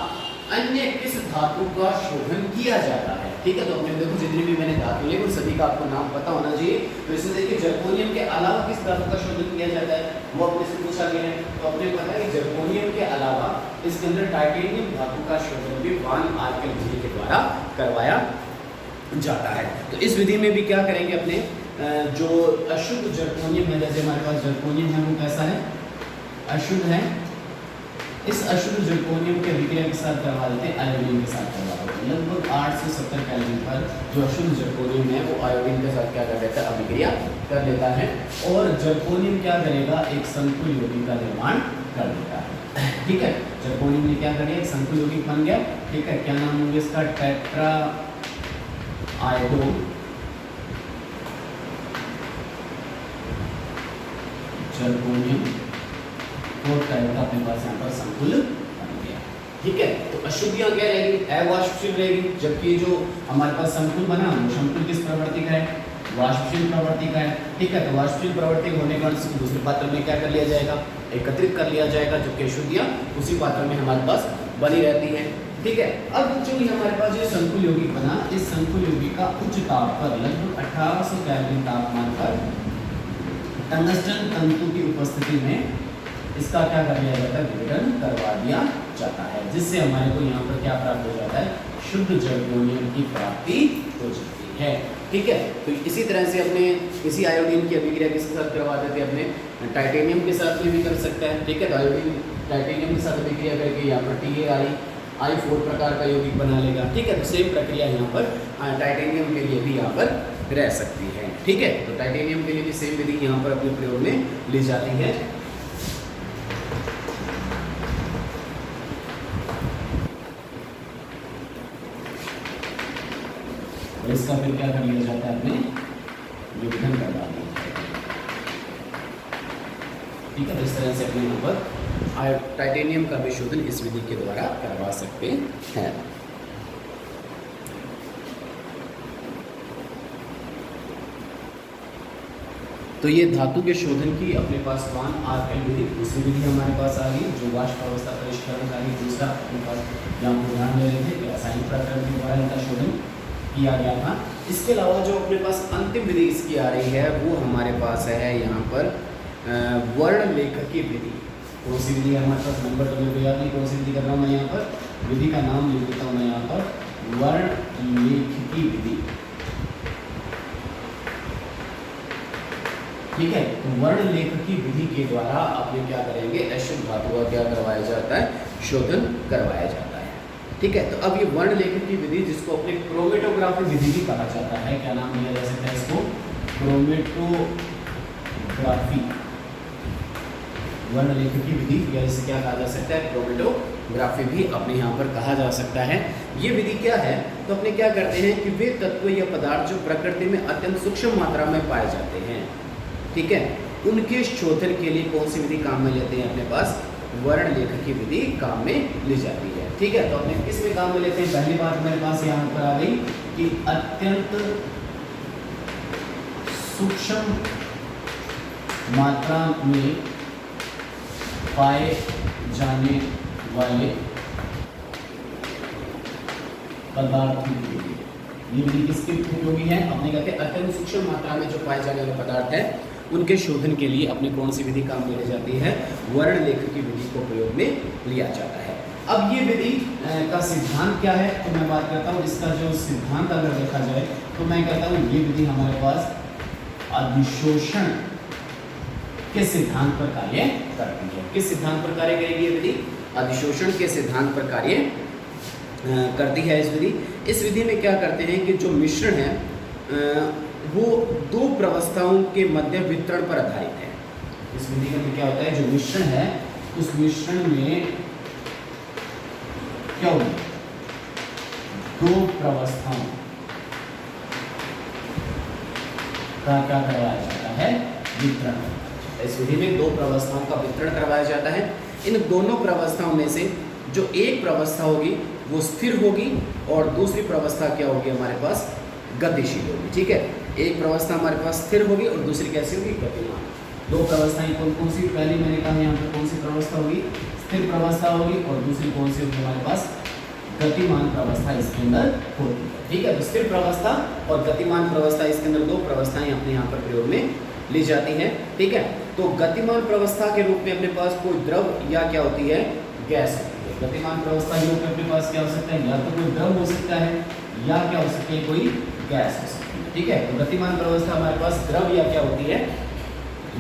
अन्य किस धातु का शोधन किया जाता है। ठीक है, तो अपने देखो जितनी भी मैंने धातु ली उन सभी का आपको नाम पता होना चाहिए। तो इसमें देखिए जर्कोनियम के अलावा किस धातु का शोधन किया जाता है वो अपने से पूछा गया है। तो अपने पता है कि जर्कोनियम के अलावा इसके अंदर टाइटेनियम धातु का शोधन भी वार्न आर्केल विधि के द्वारा करवाया जाता है। तो इस विधि में भी क्या करेंगे, अपने जो अशुद्ध जर्कोनियम है, जैसे हमारे पास जर्कोनियम है वो कैसा है, अशुद्ध है, इस अशुद्ध जर्कोनियम के अभिक्रिया के साथ करवा देते हैं, आयोडीन के साथ करवा देते हैं। लगभग 8 से 70 केल्विन पर जो अशुद्ध जर्कोनियम है वो आयोडीन के साथ क्या कर देता है, अभिक्रिया कर देता है और जर्कोनियम क्या करेगा, एक संकुल यौगिक का निर्माण कर देता है। ठीक है, जर्कोनियम ने क्या कर दिया, एक संकुल यौगिक बन गया। ठीक है, क्या नाम होंगे इसका, टेट्रा आयोडो जर्कोनियम और टाइप का अपने पास यहाँ पर संकुल बन गया। ठीक है, तो अशुद्धियां क्या रहेगी, अवाष्पशील रहेगी, जबकि जो हमारे पास संकुल बना वो संकुल किस प्रवृत्ति का है, वाष्पशील प्रवृत्ति का है। ठीक है, तो वाष्पशील प्रवृत्ति होने के बाद दूसरे पात्र में क्या कर लिया जाएगा, एकत्रित कर लिया जाएगा, जबकि अशुद्धियां उसी पात्र में हमारे पास बनी रहती है। ठीक है, अब जो हमारे पास जो संकुल यौगिक बना, इस संकुल यौगिक का उच्च ताप पर लगभग 1800 केल्विन तापमान पर टंगस्टन तंतु की उपस्थिति में इसका क्या कर लिया जाता है, विघटन करवा दिया जाता है, जिससे हमारे को यहाँ पर क्या प्राप्त हो जाता है, शुद्ध जर्कोनियम की प्राप्ति हो जाती है। ठीक है, तो इसी तरह से अपने इसी आयोडीन की अभिक्रिया किसके साथ करवा देते हैं, अपने टाइटेनियम के साथ में भी कर सकता है। ठीक है, तो आयोडीन टाइटेनियम के साथ अभिक्रिया करके यहाँ पर TaI4 प्रकार का यौगिक बना लेगा। ठीक है, तो सेम प्रक्रिया यहाँ पर टाइटेनियम के लिए भी यहाँ पर रह सकती है। ठीक है, तो टाइटेनियम के लिए भी सेम विधि यहाँ पर अपने प्रयोग में ली जाती है। और इसका फिर क्या कर लिया जाता है, अपने विघटन करवा दिया जाता है। ठीक है, तो इस तरह से अपने यहाँ पर टाइटेनियम का भी शोधन इस विधि के द्वारा करवा सकते हैं। तो ये धातु के शोधन की अपने पास वार्न आर्केल विधि, दूसरी विधि हमारे पास आ गई जो वाष्प अवस्था परिष्करण का ही दूसरा अपने पास यहाँ पर ध्यान दे रहे थे, रासायनिक प्रक्रम के द्वारा इनका शोधन किया गया था। इसके अलावा जो अपने पास अंतिम विधि इसकी आ रही है वो हमारे पास है यहाँ पर वर्ण लेखकी विधि। कौन सी विधि है हमारे पास, नंबर तो मेरे को याद नहीं कौन सी विधि कर रहा हूँ मैं यहाँ पर, विधि का नाम लिख देता हूँ मैं यहाँ पर, वर्ण लेखकी विधि। ठीक है, तो वर्ण लेखकी विधि के द्वारा अपने क्या करेंगे, अशुद्ध धातु का क्या करवाया जाता है, शोधन करवाया जाता है। ठीक है, तो अब ये वर्ण लेखकी विधि जिसको अपने क्रोमेटोग्राफी विधि भी कहा जाता है, क्या नाम दिया जा सकता है इसको, क्रोमेटोग्राफी वर्ण लेखकी विधि, या इसे क्या कहा जा सकता है, क्रोमेटोग्राफी भी अपने यहाँ पर कहा जा सकता है। ये विधि क्या है, तो अपने क्या करते हैं कि वे तत्व या पदार्थ जो प्रकृति में अत्यंत सूक्ष्म मात्रा में पाए जाते हैं, ठीक है, उनके शोधन के लिए कौन सी विधि काम में लेते हैं, अपने पास वर्ण लेखकी विधि काम में ली जाती है। ठीक है, तो अपने किस में काम में लेते हैं, पहली बात मेरे पास यहाँ पर आ गई कि अत्यंत सूक्ष्म मात्रा में पाए जाने वाले पदार्थ की विधि। ये विधि किसके उपयोगी है, अपने कहते हैं अत्यंत सूक्ष्म मात्रा में जो पाए जाने वाले पदार्थ है उनके शोधन के लिए अपनी कौन सी विधि काम में ली जाती है, वर्ण लेखकी विधि को प्रयोग में लिया जाता है। अब ये विधि का सिद्धांत क्या है, तो मैं बात करता हूँ इसका जो सिद्धांत अगर देखा जाए तो मैं कहता हूँ ये विधि हमारे पास अधिशोषण के सिद्धांत पर कार्य करती है। किस सिद्धांत पर कार्य करेगी ये विधि, अधिशोषण के सिद्धांत पर कार्य करती है इस विधि। इस विधि में क्या करते हैं कि जो मिश्रण है वो दो प्रवस्थाओं के मध्य वितरण पर आधारित है। इस विधि में क्या होता है, जो मिश्रण है उस मिश्रण में क्या होगी, दो प्रवस्थाओं का क्या करवाया जाता है, वितरण। इस विधि में दो प्रवस्थाओं का वितरण करवाया जाता है। इन दोनों प्रवस्थाओं में से
जो एक प्रवस्था होगी वो स्थिर होगी और दूसरी प्रवस्था क्या होगी हमारे पास, गतिशील होगी। ठीक है, एक प्रवस्था हमारे पास स्थिर होगी और दूसरी कैसी होगी, गतिमान।
दो प्रवस्थाएं कौन कौन सी, पहली मैंने कहा यहाँ पर कौन सी प्रवस्था होगी, स्थिर प्रवस्था होगी, और दूसरी कौन सी होगी हमारे पास, गतिमान प्रवस्था इसके अंदर होती है। ठीक है, तो स्थिर प्रवस्था और गतिमान प्रवस्था, इसके अंदर दो प्रवस्थाएं अपने यहाँ पर प्रयोग में ली जाती हैं। ठीक है, तो गतिमान प्रवस्था के रूप में अपने पास कोई द्रव या क्या होती है, गैस होती है। गतिमान प्रवस्था के रूप में अपने पास क्या हो सकता है, या तो कोई द्रव हो सकता है या क्या हो सकती है, कोई गैस हो सकती है। ठीक है, तो गतिमान प्रवस्था हमारे पास द्रव या क्या होती है,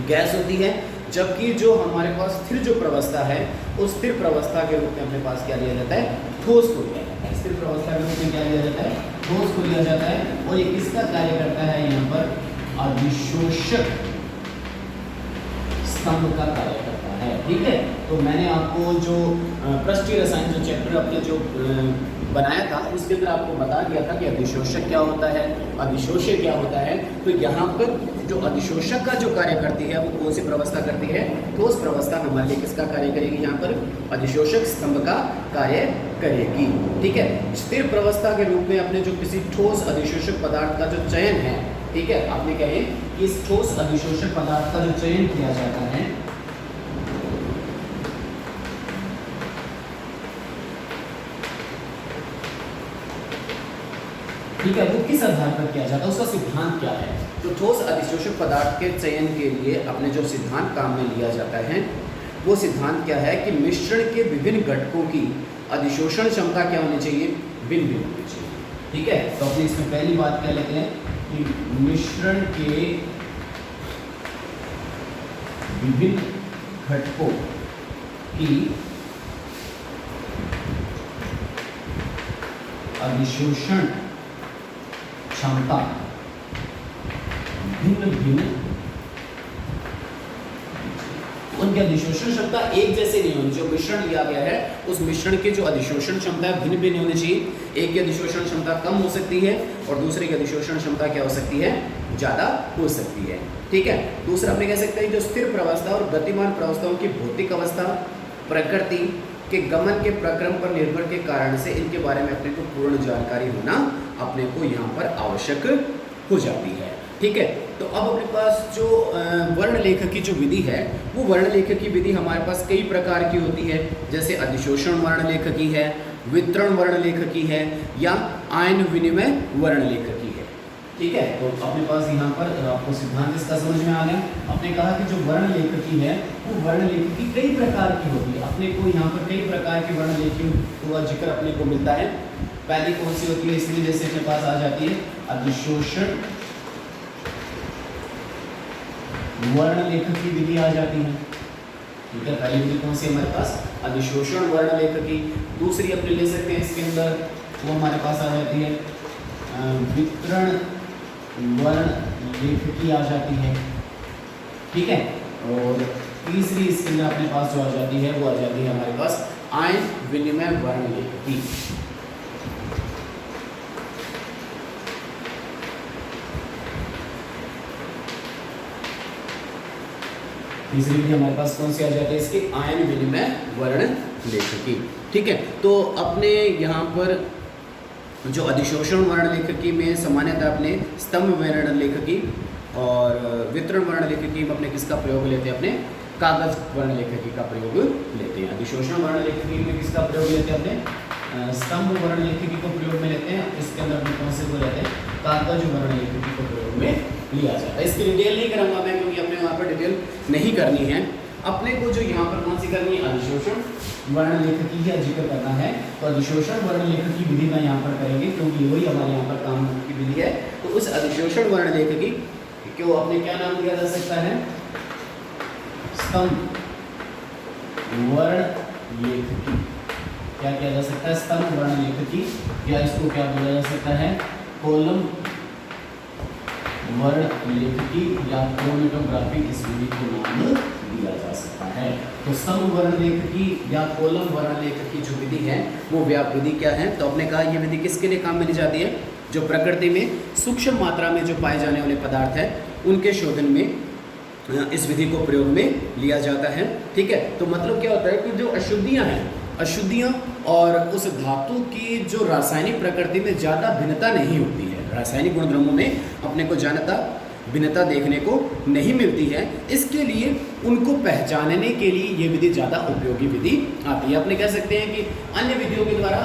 गैस होती है। जबकि जो हमारे पास स्थिर जो प्रवस्था है, उस स्थिर प्रवस्था के रूप में अपने पास क्या लिया जाता है, ठोस को लिया जाता है। स्थिर प्रवस्था के रूप में क्या लिया जाता है, ठोस को लिया जाता है। और ये किसका कार्य करता है, यहाँ पर अधिशोषक स्तंभ का कार्य करता है। ठीक है, तो मैंने आपको जो पृष्ठीय रसायन जो चैप्टर अपने जो बनाया था उसके अंदर आपको बता दिया था कि अधिशोषक क्या होता है, अधिशोषक क्या होता है। तो यहाँ पर जो अधिशोषक का जो कार्य करती है वो कौन सी प्रवस्था करती है, ठोस प्रवस्था हमारे लिए किसका कार्य करेगी, यहाँ पर अधिशोषक स्तंभ का कार्य करेगी। ठीक है, स्थिर प्रवस्था के रूप में अपने जो किसी ठोस अधिशोषक पदार्थ का जो चयन है, ठीक है, आपने कहे कि इस ठोस अधिशोषक पदार्थ का जो चयन किया जाता है, ठीक है, वो किस आधार पर किया जाता है, उसका सिद्धांत क्या है।
तो ठोस अधिशोषक पदार्थ के चयन के लिए अपने जो सिद्धांत काम में लिया जाता है वो सिद्धांत क्या है कि मिश्रण के विभिन्न घटकों की अधिशोषण क्षमता क्या होनी चाहिए, भिन्न भिन्न होनी चाहिए।
ठीक है, तो अपने इसमें पहली बात क्या लेते हैं कि मिश्रण के विभिन्न घटकों की अधिशोषण क्षमता भिन्न भिन्न, उनकी अधिशोषण क्षमता एक जैसे नहीं होनी। जो मिश्रण लिया गया है उस मिश्रण की जो अधिशोषण क्षमता है भिन्न भिन्न होनी चाहिए। एक की अधिशोषण क्षमता कम हो सकती है और दूसरे की अधिशोषण क्षमता क्या हो सकती है, ज़्यादा हो सकती है। ठीक है, दूसरा हमने कह सकते हैं जो स्थिर प्रवस्था और गतिमान प्रवस्थाओं की भौतिक अवस्था, प्रकृति के गमन के प्रक्रम पर निर्भर के कारण से इनके बारे में अपने को पूर्ण जानकारी होना अपने को यहाँ पर आवश्यक हो जाती है। ठीक है, तो अब अपने पास जो वर्ण लेख की जो विधि है वो वर्ण लेख की विधि हमारे पास कई प्रकार की होती है। जैसे अधिशोषण वर्ण लेख की है, वितरण वर्ण लेख की है या आयन विनिमय वर्ण लेख की है। ठीक है, तो अपने पास यहाँ पर आपको सिद्धांत इसका समझ में आ गया। आपने कहा कि जो वर्ण लेखकी है वो वर्ण लेखकी कई प्रकार की होती है। अपने को यहाँ पर कई प्रकार की वर्ण लेखकी का जिक्र अपने को मिलता है। पहली कौन सी होती है, इसलिए जैसे अपने पास आ जाती है अधिशोषण वर्ण लेखकी विधि आ जाती है। ठीक है, पहली विधि कौन सी हमारे पास, अधिशोषण वर्ण लेखकी। दूसरी अपने ले सकते हैं इसके अंदर, वो हमारे पास आ जाती है वितरण वर्ण लेखकी आ जाती है। ठीक है, और तीसरी इसके अंदर अपने पास जो आ जाती है वो आ जाती है हमारे पास आयन विनिमय वर्ण लेखकी। तीसरी भी हमारे पास कौन सी आ जाती है, इसकी
आयन विनिमय वर्ण लेखकी। ठीक है, तो अपने यहाँ पर जो अधिशोषण वर्ण लेखकी में सामान्यतः अपने स्तंभ वर्ण लेखकी और वितरण वर्ण लेखकी में अपने किसका प्रयोग लेते हैं, अपने कागज वर्ण लेखकी का प्रयोग लेते हैं। अधिशोषण वर्ण लेखकी में किसका प्रयोग लेते हैं, अपने
स्तंभ वर्ण लेखकी को प्रयोग में लेते हैं। इसके अंदर अपने कौन से को लेते हैं, कागज वर्ण लेखकी को प्रयोग में लिया जाता है।
इसकी डिटेल नहीं करूँगा मैं क्योंकि अपने वहाँ पर डिटेल नहीं करनी है। अपने को जो यहाँ पर कौन सी करनी है, अधिशोषण
वर्ण लेखकी का जिक्र करना है। तो अधिशोषण वर्ण लेखकी विधि में यहाँ पर करेंगे क्योंकि वही हमारे यहाँ पर काम
की विधि है। तो उस अधिशोषण वर्ण लेखकी को अपने क्या नाम दिया जा सकता है,
स्तंभ वर्ण लेखकी। क्या किया जा सकता है, स्तंभ वर्ण लेखकी, या इसको क्या बोला जा सकता है, कॉलम वर्ण लेखकी या क्रोमेटोग्राफी, इस विधि को नाम दिया जा सकता है।
तो स्तंभ वर्ण लेखकी या कॉलम वर्ण लेखकी जो विधि है वो व्याप विधि क्या है, तो आपने कहा यह विधि किसके लिए काम में ली जाती है, जो प्रकृति में सूक्ष्म मात्रा में जो पाए जाने वाले पदार्थ है उनके शोधन में इस विधि को प्रयोग में लिया जाता है। ठीक है, तो मतलब क्या होता है कि जो अशुद्धियाँ हैं, अशुद्धियाँ और उस धातु की जो रासायनिक प्रकृति में ज़्यादा भिन्नता नहीं होती है, रासायनिक गुणधर्मों में अपने को ज़्यादा भिन्नता देखने को नहीं मिलती है, इसके लिए उनको पहचानने के लिए ये विधि ज़्यादा उपयोगी विधि आती है। अपने कह सकते हैं कि अन्य विधियों के द्वारा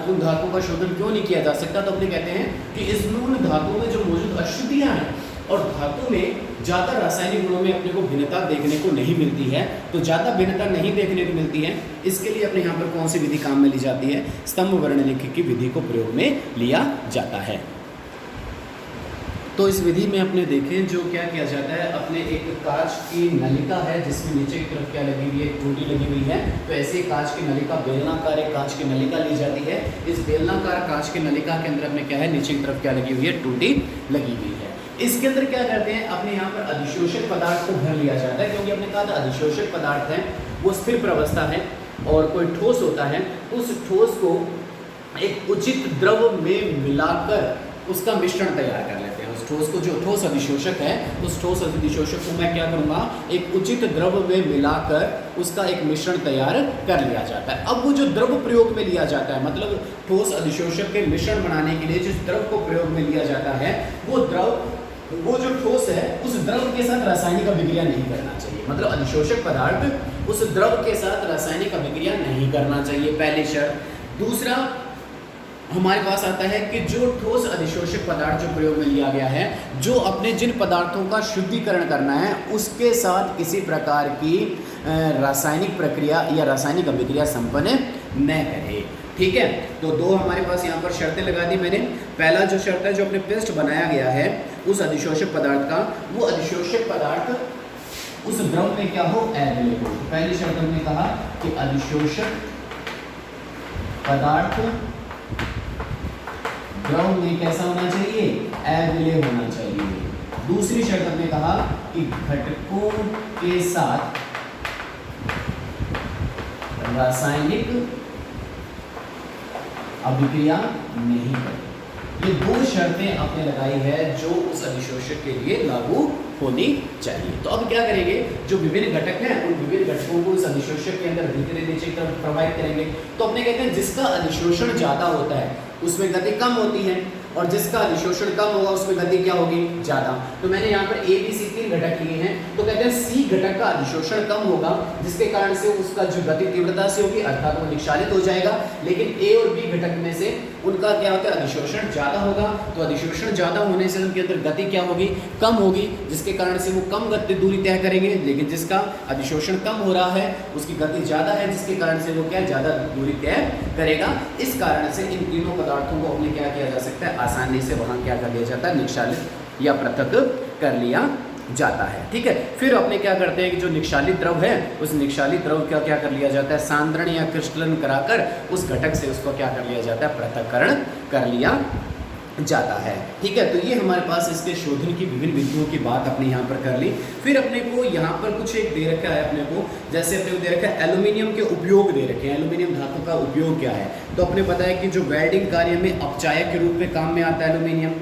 उन धातुओं का शोधन क्यों नहीं किया जा सकता, तो अपने कहते हैं कि इसमें उन धातुओं में जो मौजूद अशुद्धियाँ हैं और धातु में ज़्यादा रासायनिक गुणों में अपने को भिन्नता देखने को नहीं मिलती है, तो ज़्यादा भिन्नता नहीं देखने को मिलती है, इसके लिए अपने यहाँ पर कौन सी विधि काम में ली जाती है, स्तंभ वर्णलेखी की विधि को प्रयोग में लिया जाता है। तो इस विधि में अपने देखें जो क्या किया जाता है, अपने एक कांच की नलिका है जिसमें नीचे की तरफ क्या लगी हुई है, एक टूटी लगी हुई है। तो ऐसे कांच की नलिका, बेलनाकार एक कांच की नलिका ली जाती है। इस बेलनाकार कांच की नलिका के अंदर अपने क्या है, नीचे की तरफ क्या लगी हुई है, टूटी लगी हुई है। इसके अंदर क्या करते हैं, अपने यहाँ पर अधिशोषक पदार्थ को भर लिया जाता है, क्योंकि अपने कहा था अधिशोषक पदार्थ है वो स्थिर प्रवस्था है और कोई ठोस होता है, उस ठोस को एक उचित द्रव में मिलाकर उसका मिश्रण तैयार कर लेते हैं। उस ठोस को, जो ठोस अधिशोषक है, उस ठोस अधिशोषक को मैं क्या करूँगा, एक उचित द्रव में मिलाकर उसका एक मिश्रण तैयार कर लिया जाता है। अब वो जो द्रव प्रयोग में लिया जाता है, मतलब ठोस अधिशोषक के मिश्रण बनाने के लिए जिस द्रव को प्रयोग में लिया जाता है, वो जो ठोस है उस द्रव के साथ रासायनिक अभिक्रिया नहीं करना चाहिए। मतलब अधिशोषक पदार्थ उस द्रव के साथ रासायनिक अभिक्रिया नहीं करना चाहिए, पहली शर्त। दूसरा हमारे पास आता है कि जो ठोस अधिशोषक पदार्थ जो प्रयोग में लिया गया है, जो अपने जिन पदार्थों का शुद्धिकरण करना है उसके साथ किसी प्रकार की रासायनिक प्रक्रिया या रासायनिक अभिक्रिया संपन्न न करे। ठीक है, तो दो हमारे पास यहाँ पर शर्तें लगा दी मैंने। पहला जो शर्त है, जो अपने पेस्ट बनाया गया है उस अधिशोषक पदार्थ का, वो अधिशोषक पदार्थ उस द्रव में क्या हो, अवैलेबल हो। पहली शर्त हमने कहा कि अधिशोषक पदार्थ द्रव में कैसा होना चाहिए, अवैलेबल होना चाहिए। दूसरी शर्त हमने कहा कि घटकों के साथ रासायनिक अभिक्रिया नहीं करें। ये दो शर्तें आपने लगाई है जो उस अधिशोषक के लिए लागू होनी चाहिए। तो अब क्या करेंगे, जो विभिन्न घटक हैं उन विभिन्न घटकों को इस अधिशोषक के अंदर धीरे नीचे की तरफ प्रवाहित करेंगे। तो अपने कहते हैं जिसका अधिशोषण ज़्यादा होता है उसमें गति कम होती है, और जिसका अधिशोषण कम होगा उसमें गति क्या होगी, ज़्यादा। तो मैंने यहाँ पर ए बी सी तीन घटक लिए हैं, तो कहते हैं सी घटक का अधिशोषण कम होगा, जिसके कारण से उसका जो गति तीव्रता से होगी अर्थात वो निक्षालित हो जाएगा। लेकिन ए और बी घटक में से उनका क्या होता है, अधिशोषण ज़्यादा होगा। तो अधिशोषण ज़्यादा होने से उनके अंदर गति क्या होगी, कम होगी, जिसके कारण से वो कम गति दूरी तय करेंगे। लेकिन जिसका अधिशोषण कम हो रहा है उसकी गति ज़्यादा है, जिसके कारण से वो क्या ज़्यादा दूरी तय करेगा। इस कारण से इन तीनों पदार्थों को अपने क्या किया जा सकता है, आसानी से वहाँ क्या कर लिया जाता है, निक्षालित या पृथक कर लिया जाता है। ठीक है, फिर अपने क्या करते हैं कि जो निक्षालित द्रव है उस निक्षालित द्रव का क्या कर लिया जाता है, सांद्रण या क्रिस्टलन कराकर उस घटक से उसको क्या कर लिया जाता है, पृथक्करण कर लिया जाता है। ठीक है, तो ये हमारे पास इसके शोधन की विभिन्न विधियों की बात अपने यहाँ पर कर ली। फिर अपने को यहाँ पर कुछ एक दे रखा है अपने को, जैसे अपने को दे रखा है एल्यूमिनियम के उपयोग दे रखे हैं। एल्यूमिनियम धातु का उपयोग क्या है, तो अपने पता है कि जो वेल्डिंग कार्य में अपचायक के रूप में काम में आता है एल्यूमिनियम।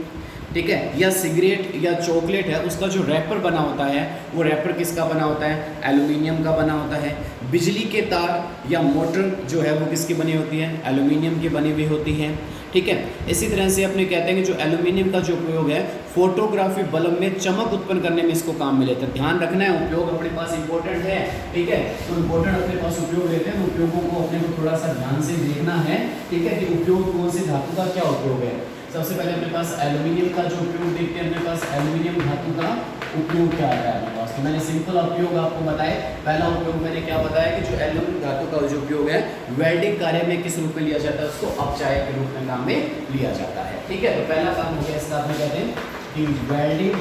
ठीक है, या सिगरेट या चॉकलेट है उसका जो रैपर बना होता है वो रैपर किसका बना होता है, एल्यूमिनियम का बना होता है। बिजली के तार या मोटर जो है वो किसकी बनी होती है, एल्यूमिनियम की बनी हुई होती है। ठीक है, इसी तरह से अपने कहते हैं कि जो एल्यूमिनियम का जो उपयोग है फोटोग्राफी बल्ब में चमक उत्पन्न करने में इसको काम में लेते हैं। ध्यान रखना है, उपयोग अपने पास इंपॉर्टेंट है। ठीक है, तो इंपॉर्टेंट अपने पास उपयोग लेते हैं, उपयोगों को अपने को थोड़ा सा ध्यान से देखना है। ठीक है, कि उपयोग कौन से धातु का क्या उपयोग है। सबसे पहले अपने पास एल्यूमिनियम का जो उपयोग देखते हैं, अपने पास एल्यूमिनियम धातु का उपयोग क्या आता है अपने पास। तो मैंने सिंपल उपयोग आपको बताया। पहला उपयोग मैंने क्या बताया कि जो एल्यूमिनियम धातु का जो उपयोग है वेल्डिंग कार्य में किस रूप में लिया जाता है, उसको अपचायक के रूप में काम में लिया जाता है। ठीक है, तो पहला काम हो गया इसका, अपने कहते हैं कि वेल्डिंग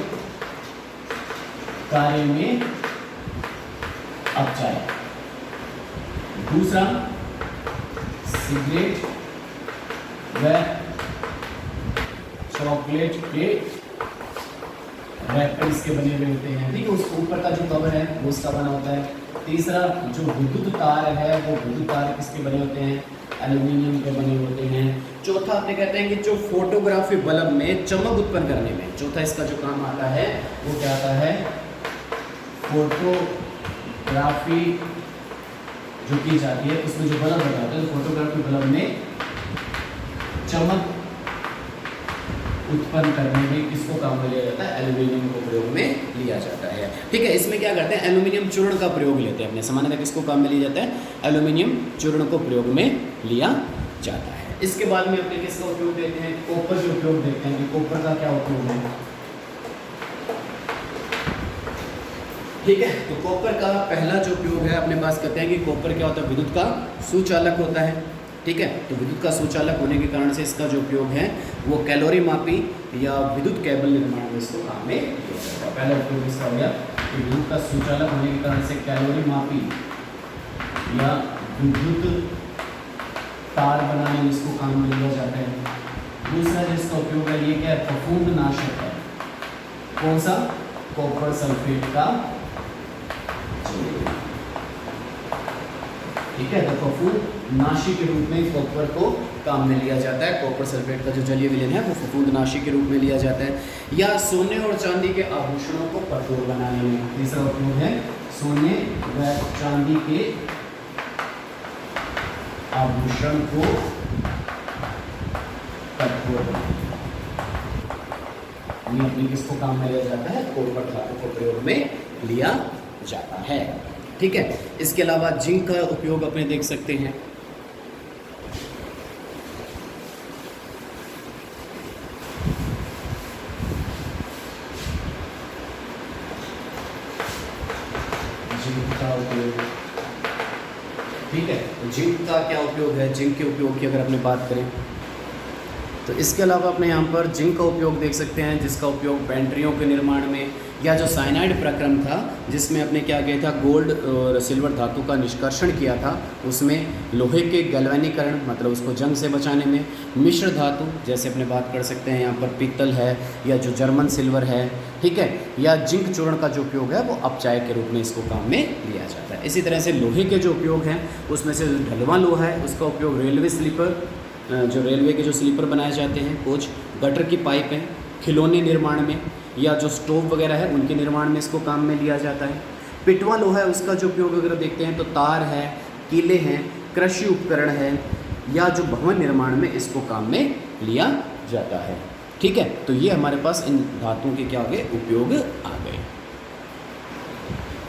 कार्य में अपचायक। दूसरा, सिगरेट व चॉकलेट के रैपर इसके बने हुए होते हैं। ठीक है, उसके ऊपर का जो कवर है वो उसका बना होता है। तीसरा, जो विद्युत तार है वो विद्युत तार किसके बने होते हैं, एल्यूमिनियम के बने होते हैं। चौथा अपने कहते हैं कि जो फोटोग्राफी बल्ब में चमक उत्पन्न करने में, चौथा इसका जो काम आता है वो क्या आता है, फोटोग्राफी
जो की जाती है उसमें जो बल्ब लगाते हैं, फोटोग्राफी बल्ब में चमक उत्पन्न करने में किसको काम में लिया जाता है? एल्यूमिनियम को प्रयोग में लिया जाता है। ठीक है, इसमें क्या करते हैं? एल्यूमिनियम चूर्ण का प्रयोग लेते हैं अपने। सामान्यतः किसको काम में लिया जाता है? एल्यूमिनियम चूर्ण को प्रयोग में लिया जाता है। इसके बाद में अपने किसका उपयोग देते हैं? कॉपर का उपयोग देखते हैं कि कॉपर का क्या उपयोग है। ठीक है, तो कॉपर का पहला जो उपयोग है अपने पास कहते हैं कि कॉपर क्या होता है? विद्युत का सुचालक होता है। ठीक है, तो विद्युत का सुचालक होने के कारण से इसका जो उपयोग है वो कैलोरी मापी या विद्युत केबल निर्माण में इसको काम में लिया जाता है। पहला उपयोग इसका हो गया कि विद्युत का सुचालक होने के कारण से कैलोरी मापी या विद्युत तार बनाने में इसको काम में लिया जाता है। दूसरा जिसका उपयोग है ये क्या है? फफूंद नाशक है। कौन सा? कॉपर सल्फेट का। ठीक है, तो फफूंद नाशी के रूप में कॉपर को काम में लिया जाता है। कॉपर सल्फेट का जो जलीय विलयन है वो फफूंद नाशी के रूप में लिया जाता है। या सोने और चांदी के आभूषणों को कठोर बनाने में। तीसरा उपयोग है सोने व चांदी के आभूषण को कठोर बनाने में अपने किसको काम में लिया जाता है? कॉपर धातु को प्रयोग में लिया जाता है। ठीक है, इसके अलावा जिंक का उपयोग अपने देख सकते हैं। जिंक का उपयोग, ठीक है, तो जिंक का क्या उपयोग है? जिंक के उपयोग की अगर अपने बात करें तो इसके अलावा अपने यहाँ पर जिंक का उपयोग देख सकते हैं, जिसका उपयोग बैटरियों के निर्माण में या जो साइनाइड प्रक्रम था जिसमें अपने क्या किया था? गोल्ड और सिल्वर धातु का निष्कर्षण किया था, उसमें लोहे के गैल्वेनीकरण मतलब उसको जंग से बचाने में, मिश्र धातु जैसे अपने बात कर सकते हैं यहाँ पर पीतल है या जो जर्मन सिल्वर है, ठीक है, या जिंक चूर्ण का जो उपयोग है वो अपचायक के रूप में इसको काम में लिया जाता है। इसी तरह से लोहे के जो उपयोग हैं उसमें से ढलवा लोहा है उसका उपयोग रेलवे स्लीपर, जो रेलवे के जो स्लीपर बनाए जाते हैं, कोच, गटर की पाइप है, खिलौने निर्माण में या जो स्टोव वगैरह है उनके निर्माण में इसको काम में लिया जाता है। पिटवा लोहा है उसका जो उपयोग अगर देखते हैं तो तार है, कीले हैं, कृषि उपकरण है या जो भवन निर्माण में इसको काम में लिया जाता है। ठीक है, तो ये हमारे पास इन धातुओं के क्या हो गए? उपयोग आ गए।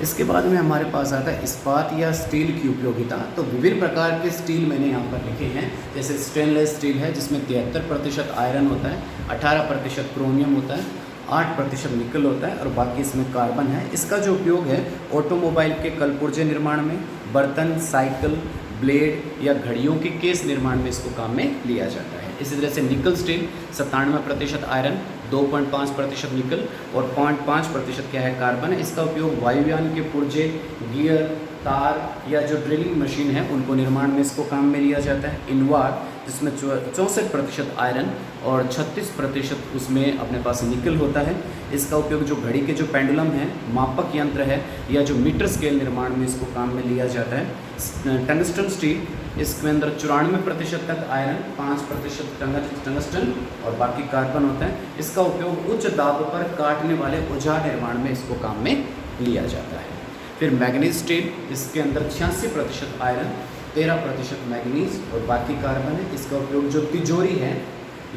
इसके बाद में हमारे पास आता है इस्पात या स्टील की उपयोगिता। तो विभिन्न प्रकार के स्टील मैंने यहाँ पर लिखे हैं, जैसे स्टेनलेस स्टील है जिसमें 73% आयरन होता है, 18% क्रोमियम होता है, 8% निकल होता है और बाकी इसमें कार्बन है। इसका जो उपयोग है ऑटोमोबाइल के कलपुर्जे निर्माण में, बर्तन, साइकिल, ब्लेड या घड़ियों के केस निर्माण में इसको काम में लिया जाता है। इसी तरह से निकल स्टील 97% आयरन, 2.5% निकल और 0.5% क्या है? कार्बन है। इसका उपयोग वायुयान के पुर्जे, गियर, तार या जो ड्रिलिंग मशीन है उनको निर्माण में इसको काम में लिया जाता है। इनवार जिसमें 64% आयरन और 36% उसमें अपने पास निकल होता है। इसका उपयोग जो घड़ी के जो पेंडुलम है, मापक यंत्र है या जो मीटर स्केल निर्माण में इसको काम में लिया जाता है। टंगस्टन स्टील, इसके अंदर 94% तक आयरन, 5% टंगस्टन और बाकी कार्बन होता है। इसका उपयोग उच्च दाब पर काटने वाले औजार निर्माण में इसको काम में लिया जाता है। फिर मैग्नीज स्टील, इसके अंदर 86% आयरन, 13% मैग्नीज और बाकी कार्बन है। इसका उपयोग जो तिजोरी है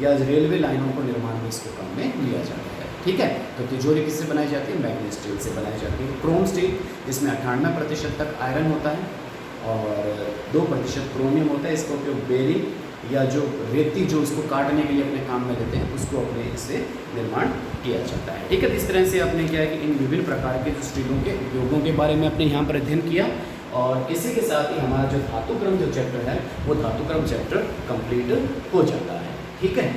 या रेलवे लाइनों को निर्माण में इसको काम में लिया जाता है। ठीक है, तो तिजोरी किससे बनाई जाती है? मैग्नीज स्टील से बनाई जाती है। क्रोम स्टील, इसमें 98% तक आयरन होता है और 2% क्रोमियम होता है। इसका उपयोग बेरिंग या जो रेती जो उसको काटने के लिए अपने काम में लेते हैं उसको अपने इससे निर्माण किया जाता है। ठीक है, तो इस तरह से आपने क्या है कि इन विभिन्न प्रकार के जो स्टीलों के उपयोगों के बारे में अपने यहाँ पर अध्ययन किया और इसी के साथ ही हमारा जो धातुक्रम जो चैप्टर है वो धातुक्रम चैप्टर कंप्लीट हो जाता है। ठीक है।